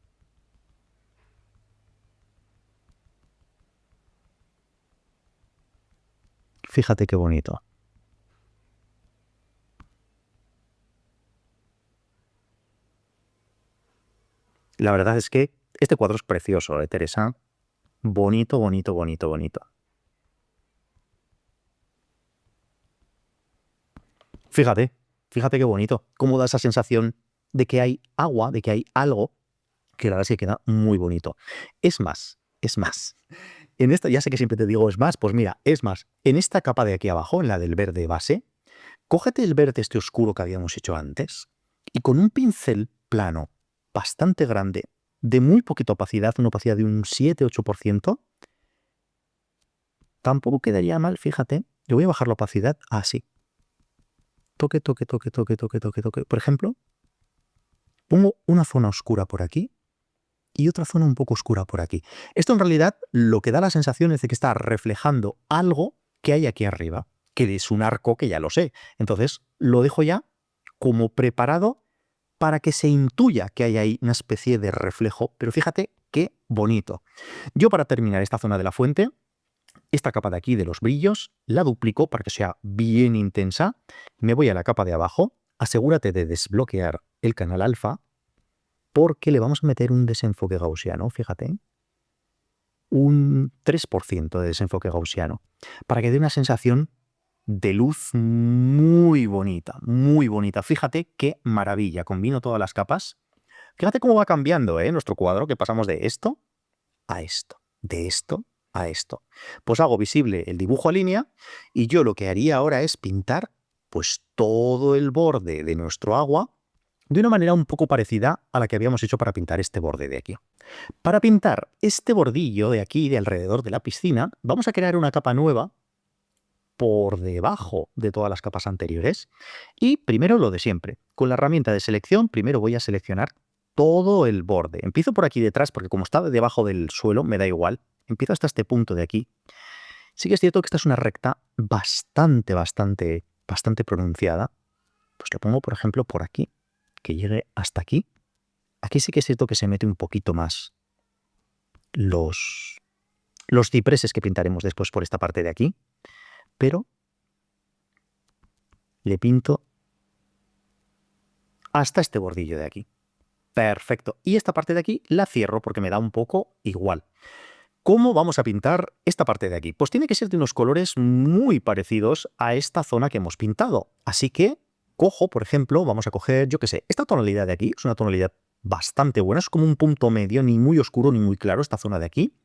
Fíjate qué bonito. La verdad es que este cuadro es precioso, Teresa. Bonito, bonito, bonito, bonito. Fíjate, fíjate qué bonito. Cómo da esa sensación de que hay agua, de que hay algo, que la verdad es que queda muy bonito. Es más, es más. En esta, ya sé que siempre te digo es más, pues mira, es más. En esta capa de aquí abajo, en la del verde base, cógete el verde este oscuro que habíamos hecho antes y con un pincel plano bastante grande, de muy poquita opacidad, una opacidad de un 7-8%, tampoco quedaría mal, fíjate. Yo voy a bajar la opacidad así. Toque, toque, toque, toque, toque, toque, toque. Por ejemplo, pongo una zona oscura por aquí y otra zona un poco oscura por aquí. Esto en realidad lo que da la sensación es de que está reflejando algo que hay aquí arriba, que es un arco que ya lo sé. Entonces lo dejo ya como preparado para que se intuya que hay ahí una especie de reflejo. Pero fíjate qué bonito. Yo, para terminar esta zona de la fuente, esta capa de aquí de los brillos la duplico para que sea bien intensa. Me voy a la capa de abajo. Asegúrate de desbloquear el canal alfa, porque le vamos a meter un desenfoque gaussiano, fíjate. Un 3% de desenfoque gaussiano, para que dé una sensación de luz muy bonita, muy bonita. Fíjate qué maravilla. Combino todas las capas. Fíjate cómo va cambiando nuestro cuadro, que pasamos de esto a esto, de esto a esto. Pues hago visible el dibujo a línea y yo lo que haría ahora es pintar pues todo el borde de nuestro agua de una manera un poco parecida a la que habíamos hecho para pintar este borde de aquí. Para pintar este bordillo de aquí, de alrededor de la piscina, vamos a crear una capa nueva por debajo de todas las capas anteriores. Y primero lo de siempre. Con la herramienta de selección, primero voy a seleccionar todo el borde. Empiezo por aquí detrás porque como está debajo del suelo, me da igual. Empiezo hasta este punto de aquí. Sí que es cierto que esta es una recta bastante pronunciada. Pues lo pongo, por ejemplo, por aquí, que llegue hasta aquí. Aquí sí que es cierto que se mete un poquito más los cipreses que pintaremos después por esta parte de aquí, pero le pinto hasta este bordillo de aquí. Perfecto. Y esta parte de aquí la cierro porque me da un poco igual. ¿Cómo vamos a pintar esta parte de aquí? Pues tiene que ser de unos colores muy parecidos a esta zona que hemos pintado. Así que cojo, por ejemplo, vamos a coger, yo qué sé, esta tonalidad de aquí. Es una tonalidad bastante buena. Es como un punto medio, ni muy oscuro ni muy claro, esta zona de aquí.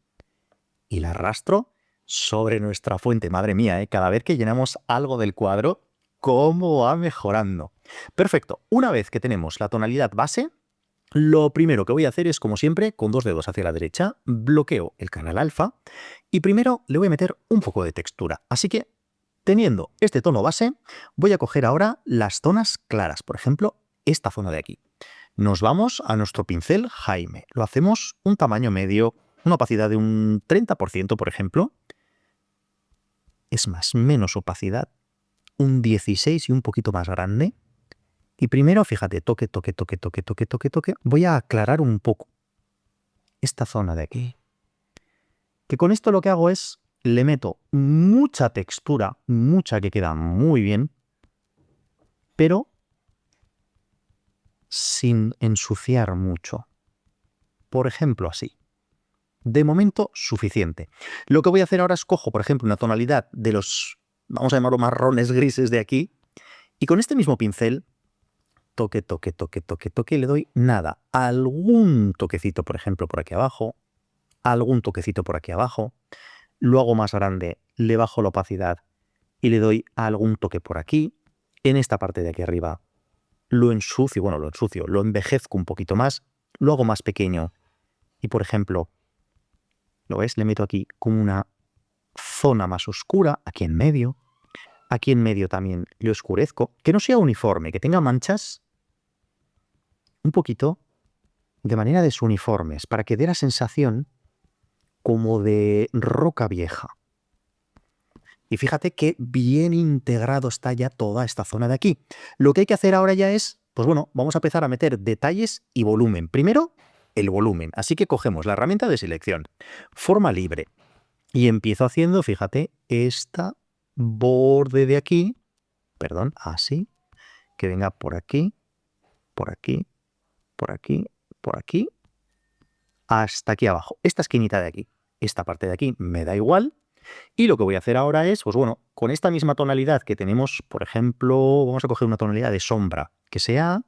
Y la arrastro sobre nuestra fuente. Madre mía, ¿eh? Cada vez que llenamos algo del cuadro, ¿cómo va mejorando? Perfecto. Una vez que tenemos la tonalidad base, lo primero que voy a hacer es, como siempre, con 2 dedos hacia la derecha, bloqueo el canal alfa y primero le voy a meter un poco de textura. Así que, teniendo este tono base, voy a coger ahora las zonas claras. Por ejemplo, esta zona de aquí. Nos vamos a nuestro pincel Jaime. Lo hacemos un tamaño medio, una opacidad de un 30%, por ejemplo. Es más, menos opacidad, un 16 y un poquito más grande. Y primero, fíjate, toque. Voy a aclarar un poco esta zona de aquí. Que con esto lo que hago es, le meto mucha textura, mucha que queda muy bien, pero sin ensuciar mucho. Por ejemplo, así. De momento, suficiente. Lo que voy a hacer ahora es cojo, por ejemplo, una tonalidad de los, vamos a llamarlo marrones grises de aquí, y con este mismo pincel, toque, y le doy nada, algún toquecito, por ejemplo, por aquí abajo, algún toquecito por aquí abajo, lo hago más grande, le bajo la opacidad y le doy algún toque por aquí, en esta parte de aquí arriba lo ensucio, lo envejezco un poquito más, lo hago más pequeño y, por ejemplo, ¿lo ves? Le meto aquí como una zona más oscura, aquí en medio también lo oscurezco, que no sea uniforme, que tenga manchas un poquito de manera desuniformes, para que dé la sensación como de roca vieja. Y fíjate que bien integrado está ya toda esta zona de aquí. Lo que hay que hacer ahora ya es, pues bueno, vamos a empezar a meter detalles y volumen. Primero, el volumen. Así que cogemos la herramienta de selección, forma libre, y empiezo haciendo, fíjate, esta borde de aquí, perdón, así, que venga por aquí, por aquí, por aquí, por aquí, hasta aquí abajo. Esta esquinita de aquí, esta parte de aquí me da igual. Y lo que voy a hacer ahora es, pues bueno, con esta misma tonalidad que tenemos, por ejemplo, vamos a coger una tonalidad de sombra, que sea,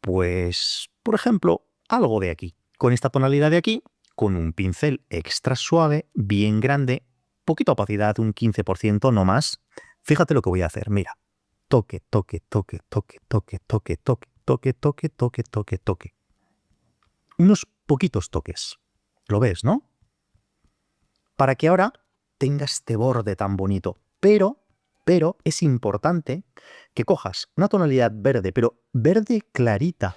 pues, por ejemplo, algo de aquí. Con esta tonalidad de aquí, con un pincel extra suave, bien grande, poquita opacidad, un 15%, no más. Fíjate lo que voy a hacer, mira. Toque. Unos poquitos toques. ¿Lo ves, no? Para que ahora tenga este borde tan bonito. Pero es importante que cojas una tonalidad verde, pero verde clarita.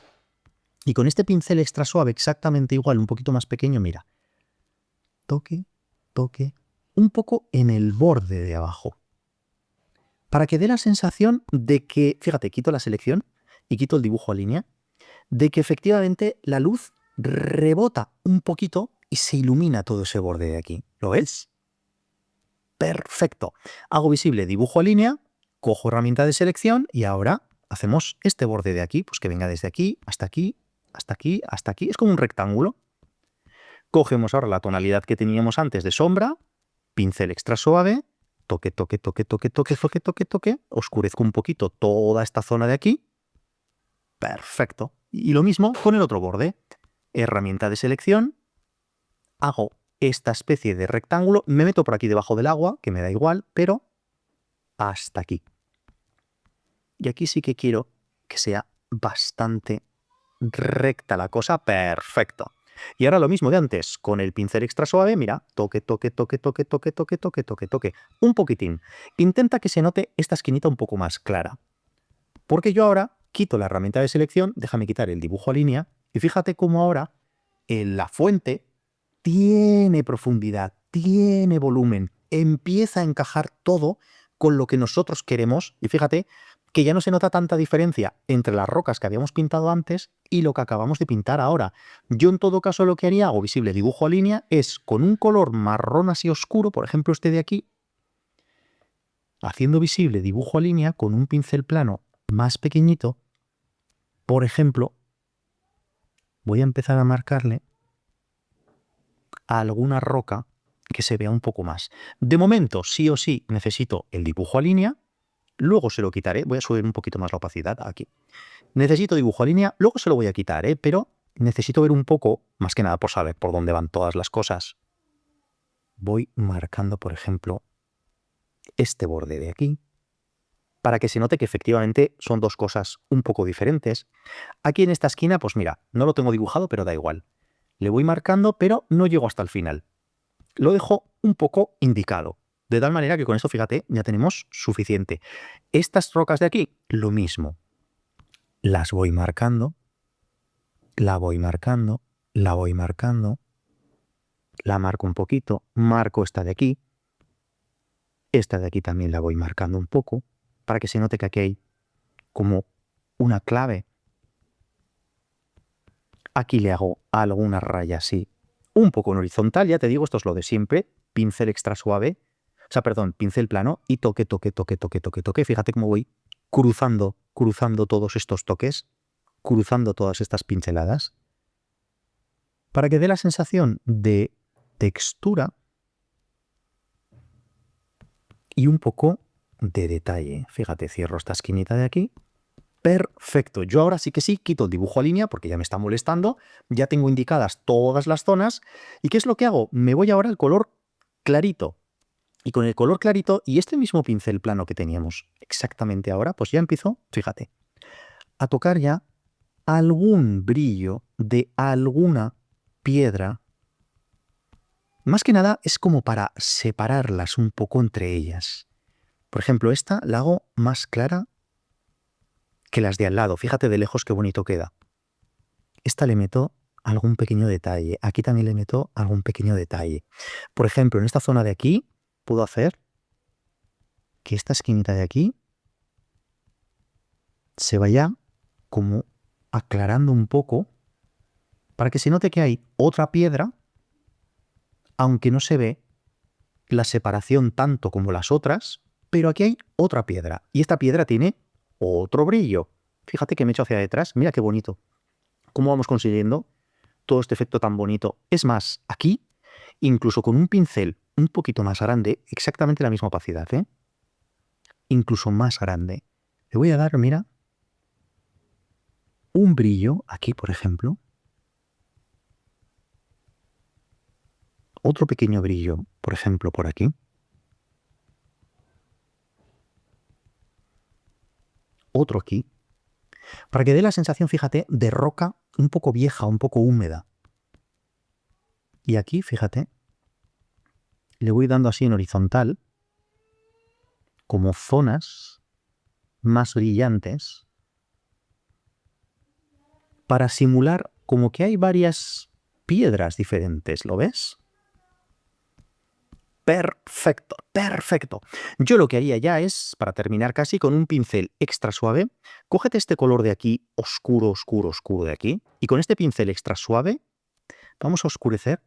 Y con este pincel extra suave exactamente igual, un poquito más pequeño, mira. Toque, un poco en el borde de abajo. Para que dé la sensación de que, fíjate, quito la selección y quito el dibujo a línea, de que efectivamente la luz rebota un poquito y se ilumina todo ese borde de aquí. ¿Lo ves? Perfecto. Hago visible dibujo a línea, cojo herramienta de selección y ahora hacemos este borde de aquí, pues que venga desde aquí hasta aquí, hasta aquí, hasta aquí. Es como un rectángulo. Cogemos ahora la tonalidad que teníamos antes de sombra, pincel extra suave, toque, oscurezco un poquito toda esta zona de aquí. Perfecto. Y lo mismo con el otro borde. Herramienta de selección, hago esta especie de rectángulo, me meto por aquí debajo del agua, que me da igual, pero hasta aquí. Y aquí sí que quiero que sea bastante recta la cosa. Perfecto. Y ahora lo mismo de antes, con el pincel extra suave, mira, toque, toque, toque, toque, toque, toque, toque, toque, toque, un poquitín. Intenta que se note esta esquinita un poco más clara. Porque yo ahora quito la herramienta de selección, déjame quitar el dibujo a línea, y fíjate cómo ahora la fuente tiene profundidad, tiene volumen, empieza a encajar todo con lo que nosotros queremos, y fíjate que ya no se nota tanta diferencia entre las rocas que habíamos pintado antes y lo que acabamos de pintar ahora. Yo en todo caso lo que haría, hago visible dibujo a línea, es con un color marrón así oscuro, por ejemplo este de aquí, haciendo visible dibujo a línea con un pincel plano más pequeñito, por ejemplo, voy a empezar a marcarle a alguna roca que se vea un poco más. De momento, sí o sí, necesito el dibujo a línea, luego se lo quitaré, voy a subir un poquito más la opacidad aquí. Necesito dibujo a línea, luego se lo voy a quitar, pero necesito ver un poco, más que nada por saber por dónde van todas las cosas. Voy marcando, por ejemplo, este borde de aquí, para que se note que efectivamente son dos cosas un poco diferentes. Aquí en esta esquina, pues mira, no lo tengo dibujado, pero da igual. Le voy marcando, pero no llego hasta el final. Lo dejo un poco indicado. De tal manera que con esto, fíjate, ya tenemos suficiente. Estas rocas de aquí, lo mismo. Las voy marcando, la voy marcando, la voy marcando, la marco un poquito, marco esta de aquí también la voy marcando un poco, para que se note que aquí hay como una clave. Aquí le hago alguna raya así, un poco en horizontal, ya te digo, esto es lo de siempre, pincel extra suave, o sea, perdón, pincel plano y toque, toque, toque, toque, toque, toque. Fíjate cómo voy cruzando todos estos toques, cruzando todas estas pinceladas, para que dé la sensación de textura y un poco de detalle. Fíjate, cierro esta esquinita de aquí. Perfecto. Yo ahora sí que sí quito el dibujo a línea porque ya me está molestando. Ya tengo indicadas todas las zonas. ¿Y qué es lo que hago? Me voy ahora al color clarito. Y con el color clarito y este mismo pincel plano que teníamos exactamente ahora, pues ya empiezo, fíjate, a tocar ya algún brillo de alguna piedra. Más que nada es como para separarlas un poco entre ellas. Por ejemplo, esta la hago más clara que las de al lado. Fíjate de lejos qué bonito queda. Esta le meto algún pequeño detalle. Aquí también le meto algún pequeño detalle. Por ejemplo, en esta zona de aquí puedo hacer que esta esquinita de aquí se vaya como aclarando un poco para que se note que hay otra piedra, aunque no se ve la separación tanto como las otras, pero aquí hay otra piedra y esta piedra tiene otro brillo. Fíjate que me echo hacia detrás, mira qué bonito. ¿Cómo vamos consiguiendo todo este efecto tan bonito? Es más, aquí, incluso con un pincel un poquito más grande, exactamente la misma opacidad, ¿eh? Incluso más grande. Le voy a dar, mira, un brillo aquí, por ejemplo. Otro pequeño brillo, por ejemplo, por aquí. Otro aquí. Para que dé la sensación, fíjate, de roca un poco vieja, un poco húmeda. Y aquí, fíjate, le voy dando así en horizontal, como zonas más brillantes, para simular como que hay varias piedras diferentes, ¿lo ves? Perfecto, perfecto. Yo lo que haría ya es, para terminar casi, con un pincel extra suave, cógete este color de aquí, oscuro, oscuro, oscuro de aquí, y con este pincel extra suave vamos a oscurecer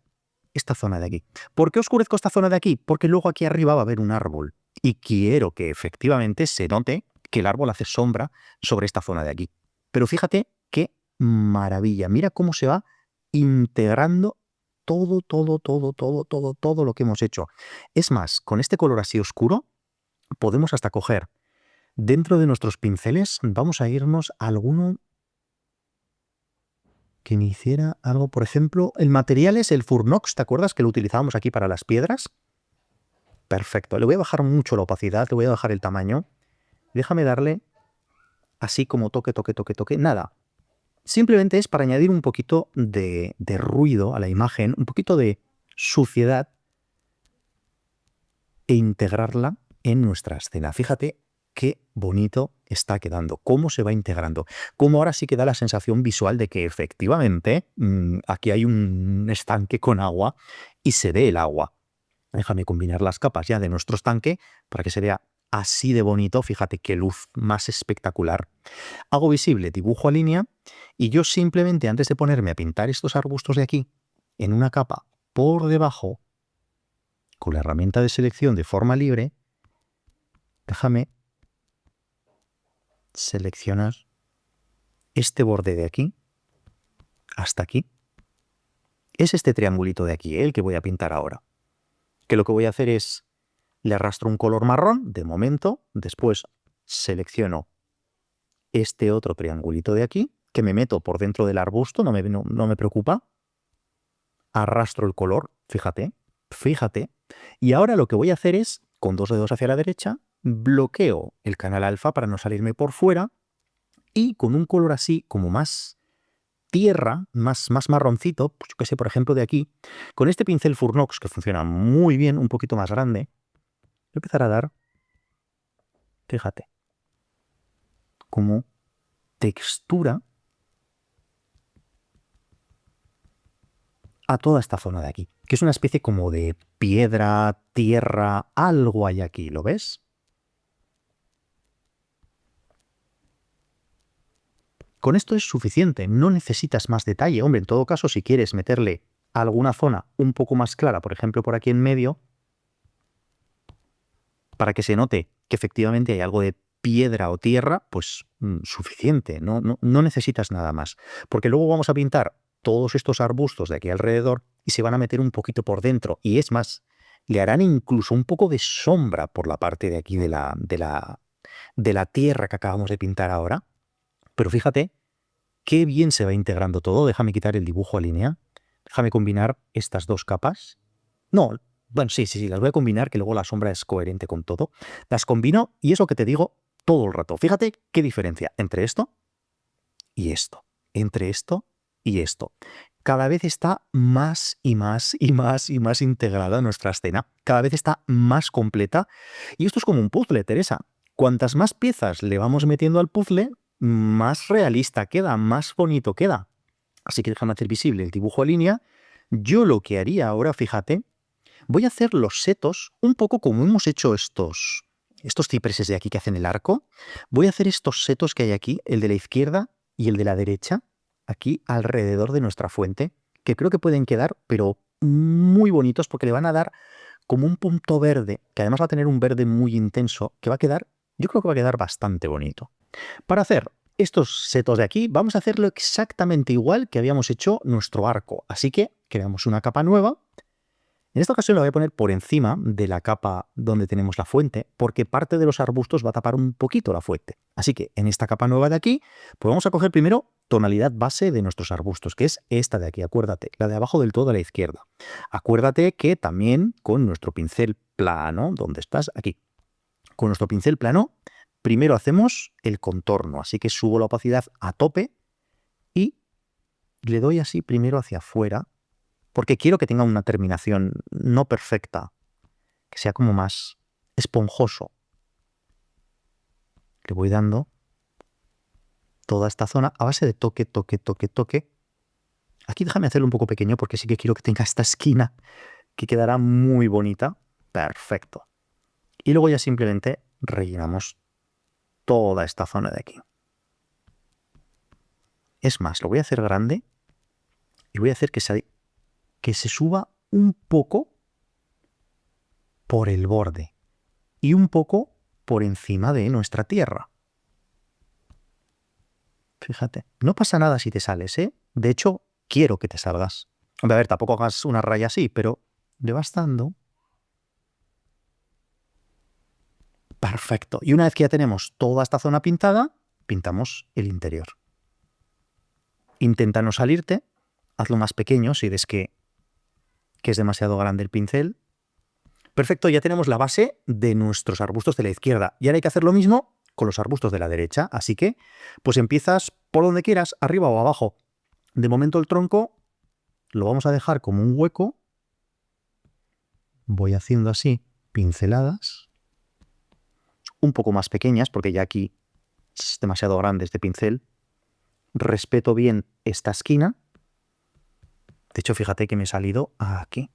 esta zona de aquí. ¿Por qué oscurezco esta zona de aquí? Porque luego aquí arriba va a haber un árbol, y quiero que efectivamente se note que el árbol hace sombra sobre esta zona de aquí. Pero fíjate qué maravilla, mira cómo se va integrando todo, todo, todo, todo, todo, todo lo que hemos hecho. Es más, con este color así oscuro, podemos hasta coger dentro de nuestros pinceles, vamos a irnos a alguno que me hiciera algo, por ejemplo, el material es el Furnox, ¿te acuerdas que lo utilizábamos aquí para las piedras? Perfecto, le voy a bajar mucho la opacidad, le voy a bajar el tamaño. Déjame darle así como toque, toque, toque, toque, nada. simplemente es para añadir un poquito de ruido a la imagen, un poquito de suciedad e integrarla en nuestra escena. Fíjate qué bonito está quedando, cómo se va integrando, cómo ahora sí que da la sensación visual de que efectivamente aquí hay un estanque con agua y se ve el agua. Déjame combinar las capas ya de nuestro estanque para que se vea así de bonito. Fíjate qué luz más espectacular. Hago visible, dibujo a línea y yo simplemente antes de ponerme a pintar estos arbustos de aquí, en una capa por debajo, con la herramienta de selección de forma libre, déjame seleccionar este borde de aquí hasta aquí. Es este triangulito de aquí, el que voy a pintar ahora. Que lo que voy a hacer es, le arrastro un color marrón de momento, después selecciono este otro triangulito de aquí, que me meto por dentro del arbusto, no me preocupa. Arrastro el color, fíjate, fíjate. Y ahora lo que voy a hacer es, con 2 dedos hacia la derecha, bloqueo el canal alfa para no salirme por fuera y con un color así como más tierra, más marroncito, pues yo que sé, por ejemplo de aquí, con este pincel Furnox que funciona muy bien, un poquito más grande, voy a empezar a dar, fíjate, como textura a toda esta zona de aquí, que es una especie como de piedra, tierra, algo hay aquí, ¿lo ves? Con esto es suficiente, no necesitas más detalle. Hombre, en todo caso, si quieres meterle a alguna zona un poco más clara, por ejemplo, por aquí en medio, para que se note que efectivamente hay algo de piedra o tierra, pues suficiente, no necesitas nada más. Porque luego vamos a pintar todos estos arbustos de aquí alrededor y se van a meter un poquito por dentro. Y es más, le harán incluso un poco de sombra por la parte de aquí de la tierra que acabamos de pintar ahora. Pero fíjate qué bien se va integrando todo. Déjame quitar el dibujo a línea. Déjame combinar estas 2 capas. No, bueno, sí, las voy a combinar, que luego la sombra es coherente con todo. Las combino y es lo que te digo todo el rato. Fíjate qué diferencia entre esto y esto. Entre esto y esto. Cada vez está más y más y más y más integrada nuestra escena. Cada vez está más completa. Y esto es como un puzzle, Teresa. Cuantas más piezas le vamos metiendo al puzzle, más realista queda, más bonito queda. Así que déjame hacer visible el dibujo a línea. Yo lo que haría ahora, fíjate, voy a hacer los setos un poco como hemos hecho estos cipreses de aquí que hacen el arco. Voy a hacer estos setos que hay aquí, el de la izquierda y el de la derecha, aquí alrededor de nuestra fuente, que creo que pueden quedar, pero muy bonitos porque le van a dar como un punto verde, que además va a tener un verde muy intenso, que va a quedar, yo creo que va a quedar bastante bonito. Para hacer estos setos de aquí, vamos a hacerlo exactamente igual que habíamos hecho nuestro arco. Así que creamos una capa nueva. En esta ocasión la voy a poner por encima de la capa donde tenemos la fuente, porque parte de los arbustos va a tapar un poquito la fuente. Así que en esta capa nueva de aquí, pues vamos a coger primero tonalidad base de nuestros arbustos, que es esta de aquí, acuérdate, la de abajo del todo a la izquierda. Acuérdate que también con nuestro pincel plano, ¿dónde estás? Aquí. Con nuestro pincel plano, primero hacemos el contorno, así que subo la opacidad a tope y le doy así primero hacia afuera, porque quiero que tenga una terminación no perfecta, que sea como más esponjoso. Le voy dando toda esta zona a base de toque, toque, toque, toque. Aquí déjame hacerlo un poco pequeño porque sí que quiero que tenga esta esquina que quedará muy bonita. Perfecto. Y luego ya simplemente rellenamos toda esta zona de aquí. Es más, lo voy a hacer grande y voy a hacer que se suba un poco por el borde y un poco por encima de nuestra tierra. Fíjate, no pasa nada si te sales, ¿eh? De hecho, quiero que te salgas. Hombre, a ver, tampoco hagas una raya así, pero le vas dando. Perfecto. Y una vez que ya tenemos toda esta zona pintada, pintamos el interior. Intenta no salirte, hazlo más pequeño si ves que es demasiado grande el pincel. Perfecto, ya tenemos la base de nuestros arbustos de la izquierda. Y ahora hay que hacer lo mismo con los arbustos de la derecha. Así que, pues empiezas por donde quieras, arriba o abajo. De momento el tronco lo vamos a dejar como un hueco. Voy haciendo así pinceladas, un poco más pequeñas, porque ya aquí es demasiado grande este pincel. Respeto bien esta esquina. De hecho, fíjate que me he salido aquí.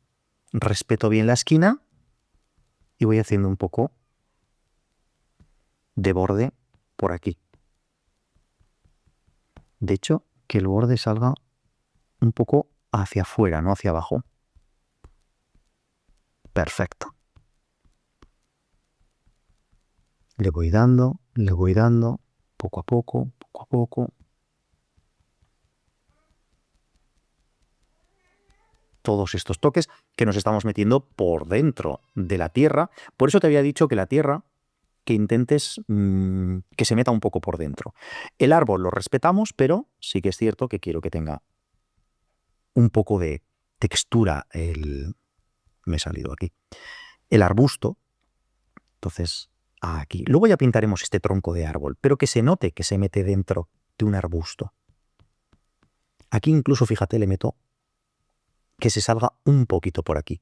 Respeto bien la esquina y voy haciendo un poco de borde por aquí. De hecho, que el borde salga un poco hacia afuera, no hacia abajo. Perfecto. Le voy dando, poco a poco, poco a poco. Todos estos toques que nos estamos metiendo por dentro de la tierra. Por eso te había dicho que la tierra, que intentes que se meta un poco por dentro. El árbol lo respetamos, pero sí que es cierto que quiero que tenga un poco de textura. Me he salido aquí. El arbusto. Entonces, aquí. Luego ya pintaremos este tronco de árbol, pero que se note que se mete dentro de un arbusto. Aquí incluso, fíjate, le meto que se salga un poquito por aquí.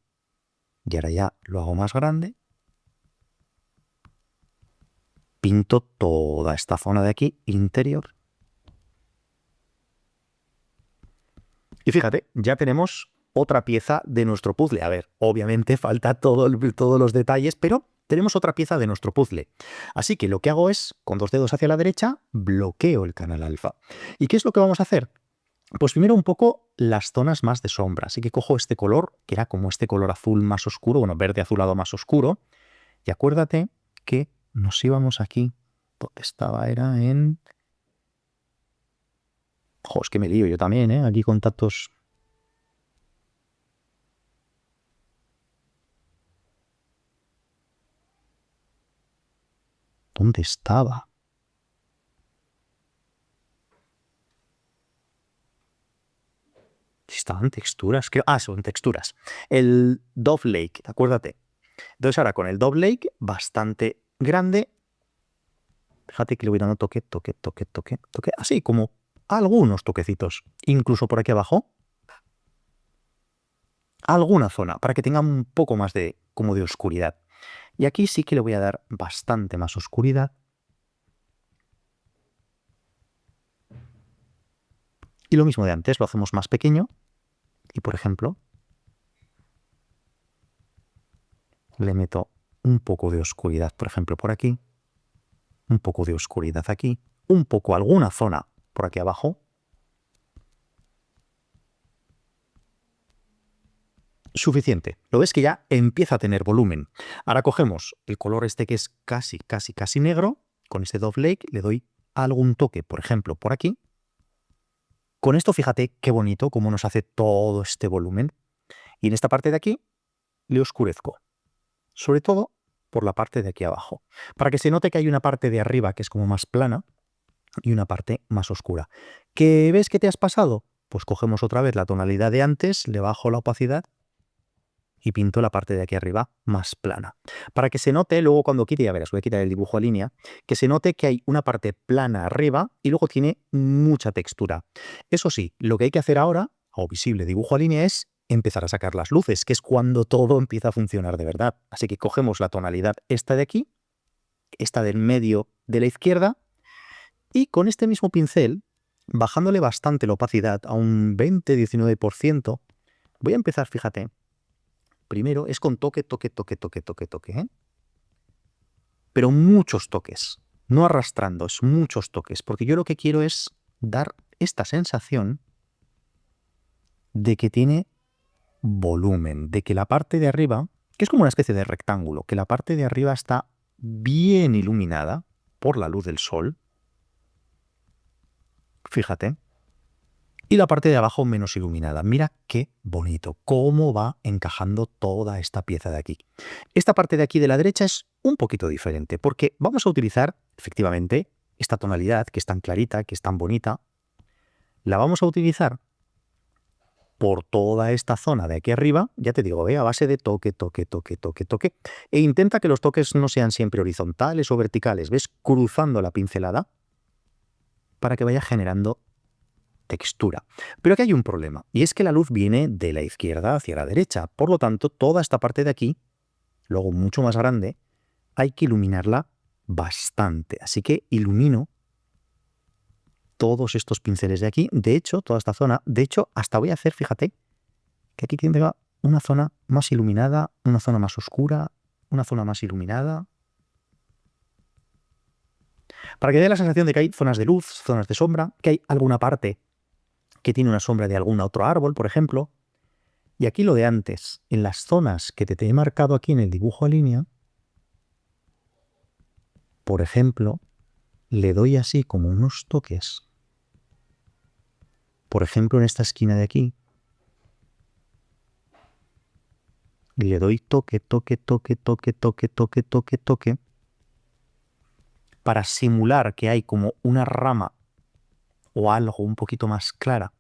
Y ahora ya lo hago más grande. Pinto toda esta zona de aquí, interior. Y fíjate, ya tenemos otra pieza de nuestro puzzle. A ver, obviamente falta todos los detalles, pero tenemos otra pieza de nuestro puzzle. Así que lo que hago es, con 2 dedos hacia la derecha, bloqueo el canal alfa. ¿Y qué es lo que vamos a hacer? Pues primero un poco las zonas más de sombra. Así que cojo este color, que era como este color azul más oscuro, bueno, verde azulado más oscuro. Y acuérdate que nos íbamos aquí, donde estaba, era en... Jo, es que me lío yo también, ¿eh? Aquí contactos... ¿Dónde estaba? Si estaban texturas, creo... Ah, son texturas. El Dove Lake, acuérdate. Entonces ahora con el Dove Lake, bastante grande. Fíjate que le voy dando toque, toque, toque, toque, toque. Así como algunos toquecitos. Incluso por aquí abajo. Alguna zona, para que tenga un poco más de, como de oscuridad. Y aquí sí que le voy a dar bastante más oscuridad. Y lo mismo de antes, lo hacemos más pequeño. Y por ejemplo, le meto un poco de oscuridad, por ejemplo, por aquí. Un poco de oscuridad aquí. Un poco, alguna zona por aquí abajo. Suficiente. Lo ves que ya empieza a tener volumen. Ahora cogemos el color este que es casi, casi, casi negro. Con este Dove Lake le doy algún toque, por ejemplo, por aquí. Con esto fíjate qué bonito cómo nos hace todo este volumen. Y en esta parte de aquí le oscurezco. Sobre todo por la parte de aquí abajo. Para que se note que hay una parte de arriba que es como más plana y una parte más oscura. ¿Qué ves que te has pasado? Pues cogemos otra vez la tonalidad de antes, le bajo la opacidad y pinto la parte de aquí arriba más plana. Para que se note, luego cuando quite, ya verás, voy a quitar el dibujo a línea, que se note que hay una parte plana arriba y luego tiene mucha textura. Eso sí, lo que hay que hacer ahora, o visible dibujo a línea, es empezar a sacar las luces, que es cuando todo empieza a funcionar de verdad. Así que cogemos la tonalidad esta de aquí, esta del medio de la izquierda, y con este mismo pincel, bajándole bastante la opacidad a un 20-19%, voy a empezar, fíjate, primero es con toque, toque, toque, toque, toque, toque, ¿eh? Pero muchos toques, no arrastrando, es muchos toques, porque yo lo que quiero es dar esta sensación de que tiene volumen, de que la parte de arriba, que es como una especie de rectángulo, que la parte de arriba está bien iluminada por la luz del sol, fíjate, y la parte de abajo menos iluminada. Mira qué bonito, cómo va encajando toda esta pieza de aquí. Esta parte de aquí de la derecha es un poquito diferente, porque vamos a utilizar, efectivamente, esta tonalidad que es tan clarita, que es tan bonita, la vamos a utilizar por toda esta zona de aquí arriba, ya te digo, a base de toque, toque, toque, toque, toque. E intenta que los toques no sean siempre horizontales o verticales, ¿ves? Cruzando la pincelada para que vaya generando textura. Pero aquí hay un problema, y es que la luz viene de la izquierda hacia la derecha. Por lo tanto, toda esta parte de aquí, luego mucho más grande, hay que iluminarla bastante. Así que ilumino todos estos pinceles de aquí. De hecho, toda esta zona, de hecho, hasta voy a hacer, fíjate, que aquí tenga una zona más iluminada, una zona más oscura, una zona más iluminada, para que dé la sensación de que hay zonas de luz, zonas de sombra, que hay alguna parte que tiene una sombra de algún otro árbol, por ejemplo. Y aquí lo de antes, en las zonas que te he marcado aquí en el dibujo a línea, por ejemplo, le doy así como unos toques. Por ejemplo, en esta esquina de aquí, le doy toque, toque, toque, toque, toque, toque, toque, toque, para simular que hay como una rama o algo un poquito más clara.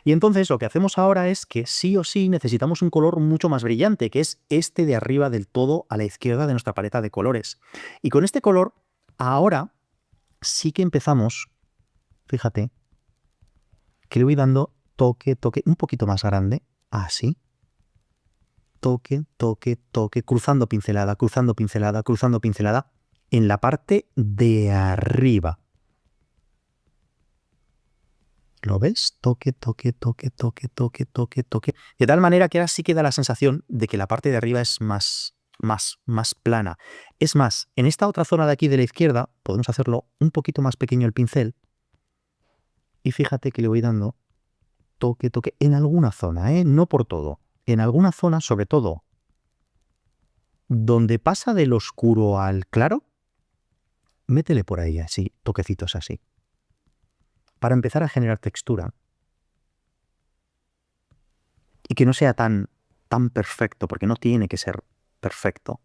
Y entonces lo que hacemos ahora es que sí o sí necesitamos un color mucho más brillante, que es este de arriba del todo a la izquierda de nuestra paleta de colores. Y con este color, ahora sí que empezamos, fíjate, que le voy dando toque, toque, un poquito más grande, así. Toque, toque, toque, cruzando pincelada, cruzando pincelada, cruzando pincelada, en la parte de arriba. ¿Lo ves? Toque, toque, toque, toque, toque, toque, toque. De tal manera que ahora sí que da la sensación de que la parte de arriba es más plana. Es más, en esta otra zona de aquí de la izquierda podemos hacerlo un poquito más pequeño el pincel. Y fíjate que le voy dando toque, toque, en alguna zona, no por todo. En alguna zona, sobre todo, donde pasa del oscuro al claro, métele por ahí así, toquecitos así, para empezar a generar textura. Y que no sea tan perfecto, porque no tiene que ser perfecto.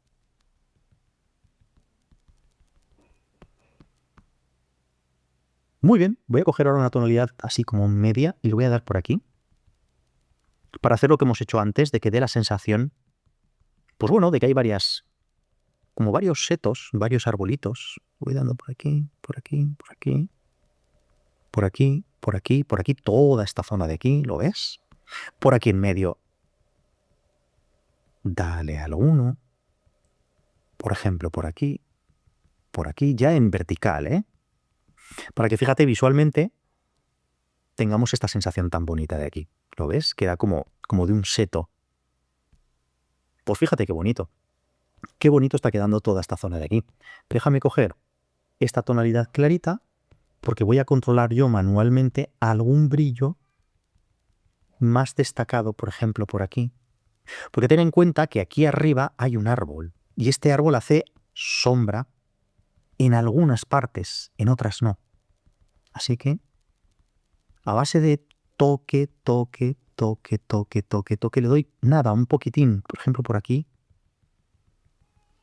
Muy bien, voy a coger ahora una tonalidad así como media y le voy a dar por aquí, para hacer lo que hemos hecho antes, de que dé la sensación, pues bueno, de que hay como varios setos, varios arbolitos. Voy dando por aquí, por aquí, por aquí, por aquí, por aquí, por aquí, toda esta zona de aquí, ¿lo ves? Por aquí en medio, dale a lo 1, por ejemplo, por aquí, ya en vertical, para que, fíjate, visualmente tengamos esta sensación tan bonita de aquí. ¿Lo ves? Queda como de un seto. Pues fíjate qué bonito. Qué bonito está quedando toda esta zona de aquí. Déjame coger esta tonalidad clarita, porque voy a controlar yo manualmente algún brillo más destacado, por ejemplo, por aquí. Porque ten en cuenta que aquí arriba hay un árbol, y este árbol hace sombra en algunas partes, en otras no. Así que, a base de toque, toque, toque, toque, toque, toque, le doy nada, un poquitín, por ejemplo, por aquí,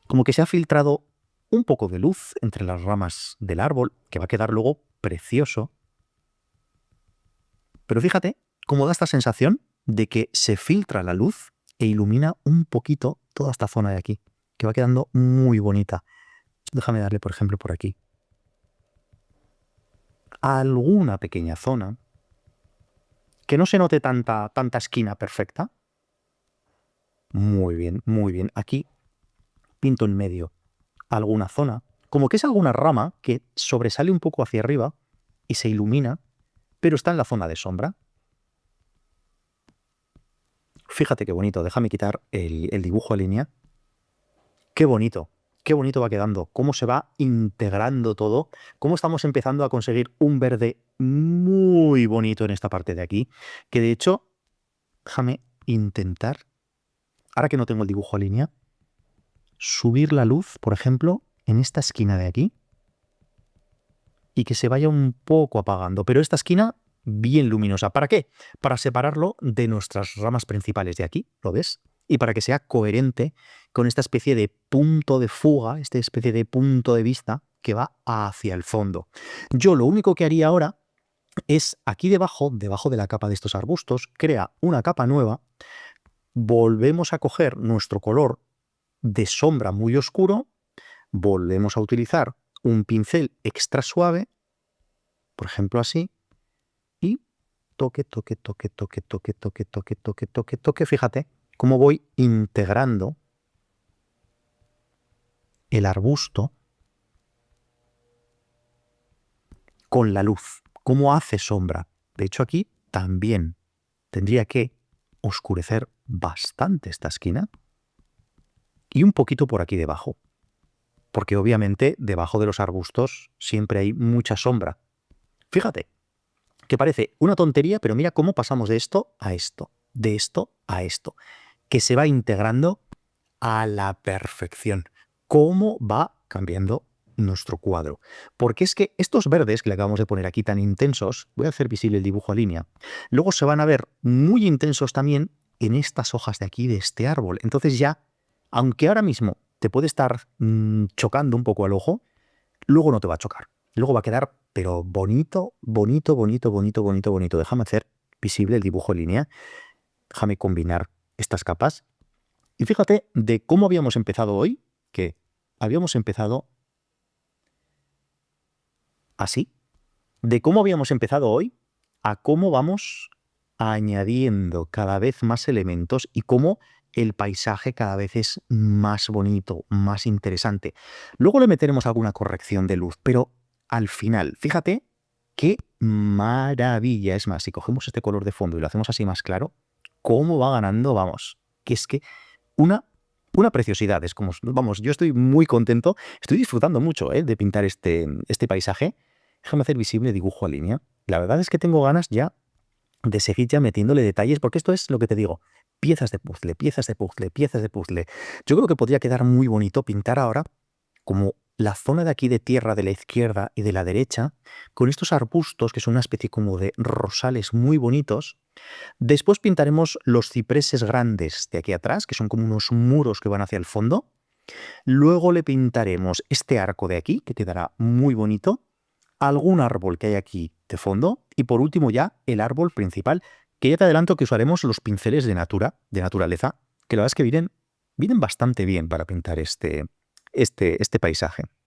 como que se ha filtrado un poco de luz entre las ramas del árbol, que va a quedar luego precioso. Pero fíjate cómo da esta sensación de que se filtra la luz e ilumina un poquito toda esta zona de aquí, que va quedando muy bonita. Déjame darle, por ejemplo, por aquí a alguna pequeña zona, que no se note tanta esquina perfecta. Muy bien, muy bien. Aquí pinto en medio alguna zona, como que es alguna rama que sobresale un poco hacia arriba y se ilumina, pero está en la zona de sombra. Fíjate qué bonito. Déjame quitar el dibujo a línea. Qué bonito va quedando, cómo se va integrando todo, cómo estamos empezando a conseguir un verde muy bonito en esta parte de aquí, que de hecho, déjame intentar, ahora que no tengo el dibujo a línea, subir la luz, por ejemplo, en esta esquina de aquí, y que se vaya un poco apagando, pero esta esquina bien luminosa. ¿Para qué? Para separarlo de nuestras ramas principales de aquí, ¿lo ves? Y para que sea coherente con esta especie de punto de fuga, esta especie de punto de vista que va hacia el fondo. Yo lo único que haría ahora es aquí debajo de la capa de estos arbustos, crea una capa nueva, volvemos a coger nuestro color de sombra muy oscuro, volvemos a utilizar un pincel extra suave, por ejemplo así, y toque, toque, toque, toque, toque, toque, toque, toque, toque, toque. Fíjate cómo voy integrando el arbusto con la luz, cómo hace sombra. De hecho, aquí también tendría que oscurecer bastante esta esquina y un poquito por aquí debajo, porque obviamente debajo de los arbustos siempre hay mucha sombra. Fíjate, que parece una tontería, pero mira cómo pasamos de esto a esto, de esto a esto, que se va integrando a la perfección. Cómo va cambiando nuestro cuadro. Porque es que estos verdes que le acabamos de poner aquí tan intensos, voy a hacer visible el dibujo a línea, luego se van a ver muy intensos también en estas hojas de aquí, de este árbol. Entonces ya, aunque ahora mismo te puede estar chocando un poco al ojo, luego no te va a chocar. Luego va a quedar, pero bonito, bonito, bonito, bonito, bonito, bonito. Déjame hacer visible el dibujo en línea. Déjame combinar estas capas. Y fíjate de cómo habíamos empezado hoy, que habíamos empezado así. De cómo habíamos empezado hoy a cómo vamos añadiendo cada vez más elementos y cómo el paisaje cada vez es más bonito, más interesante. Luego le meteremos alguna corrección de luz, pero al final, fíjate qué maravilla. Es más, si cogemos este color de fondo y lo hacemos así más claro, cómo va ganando, vamos, que es que una, una preciosidad. Es como, vamos, yo estoy muy contento, estoy disfrutando mucho de pintar este paisaje. Déjame hacer visible dibujo a línea. La verdad es que tengo ganas ya de seguir ya metiéndole detalles, porque esto es lo que te digo, piezas de puzzle, piezas de puzzle, piezas de puzzle. Yo creo que podría quedar muy bonito pintar ahora como la zona de aquí de tierra de la izquierda y de la derecha, con estos arbustos que son una especie como de rosales muy bonitos. Después pintaremos los cipreses grandes de aquí atrás, que son como unos muros que van hacia el fondo. Luego le pintaremos este arco de aquí, que quedará muy bonito, algún árbol que hay aquí de fondo y por último ya el árbol principal, que ya te adelanto que usaremos los pinceles de naturaleza, que la verdad es que vienen bastante bien para pintar este paisaje.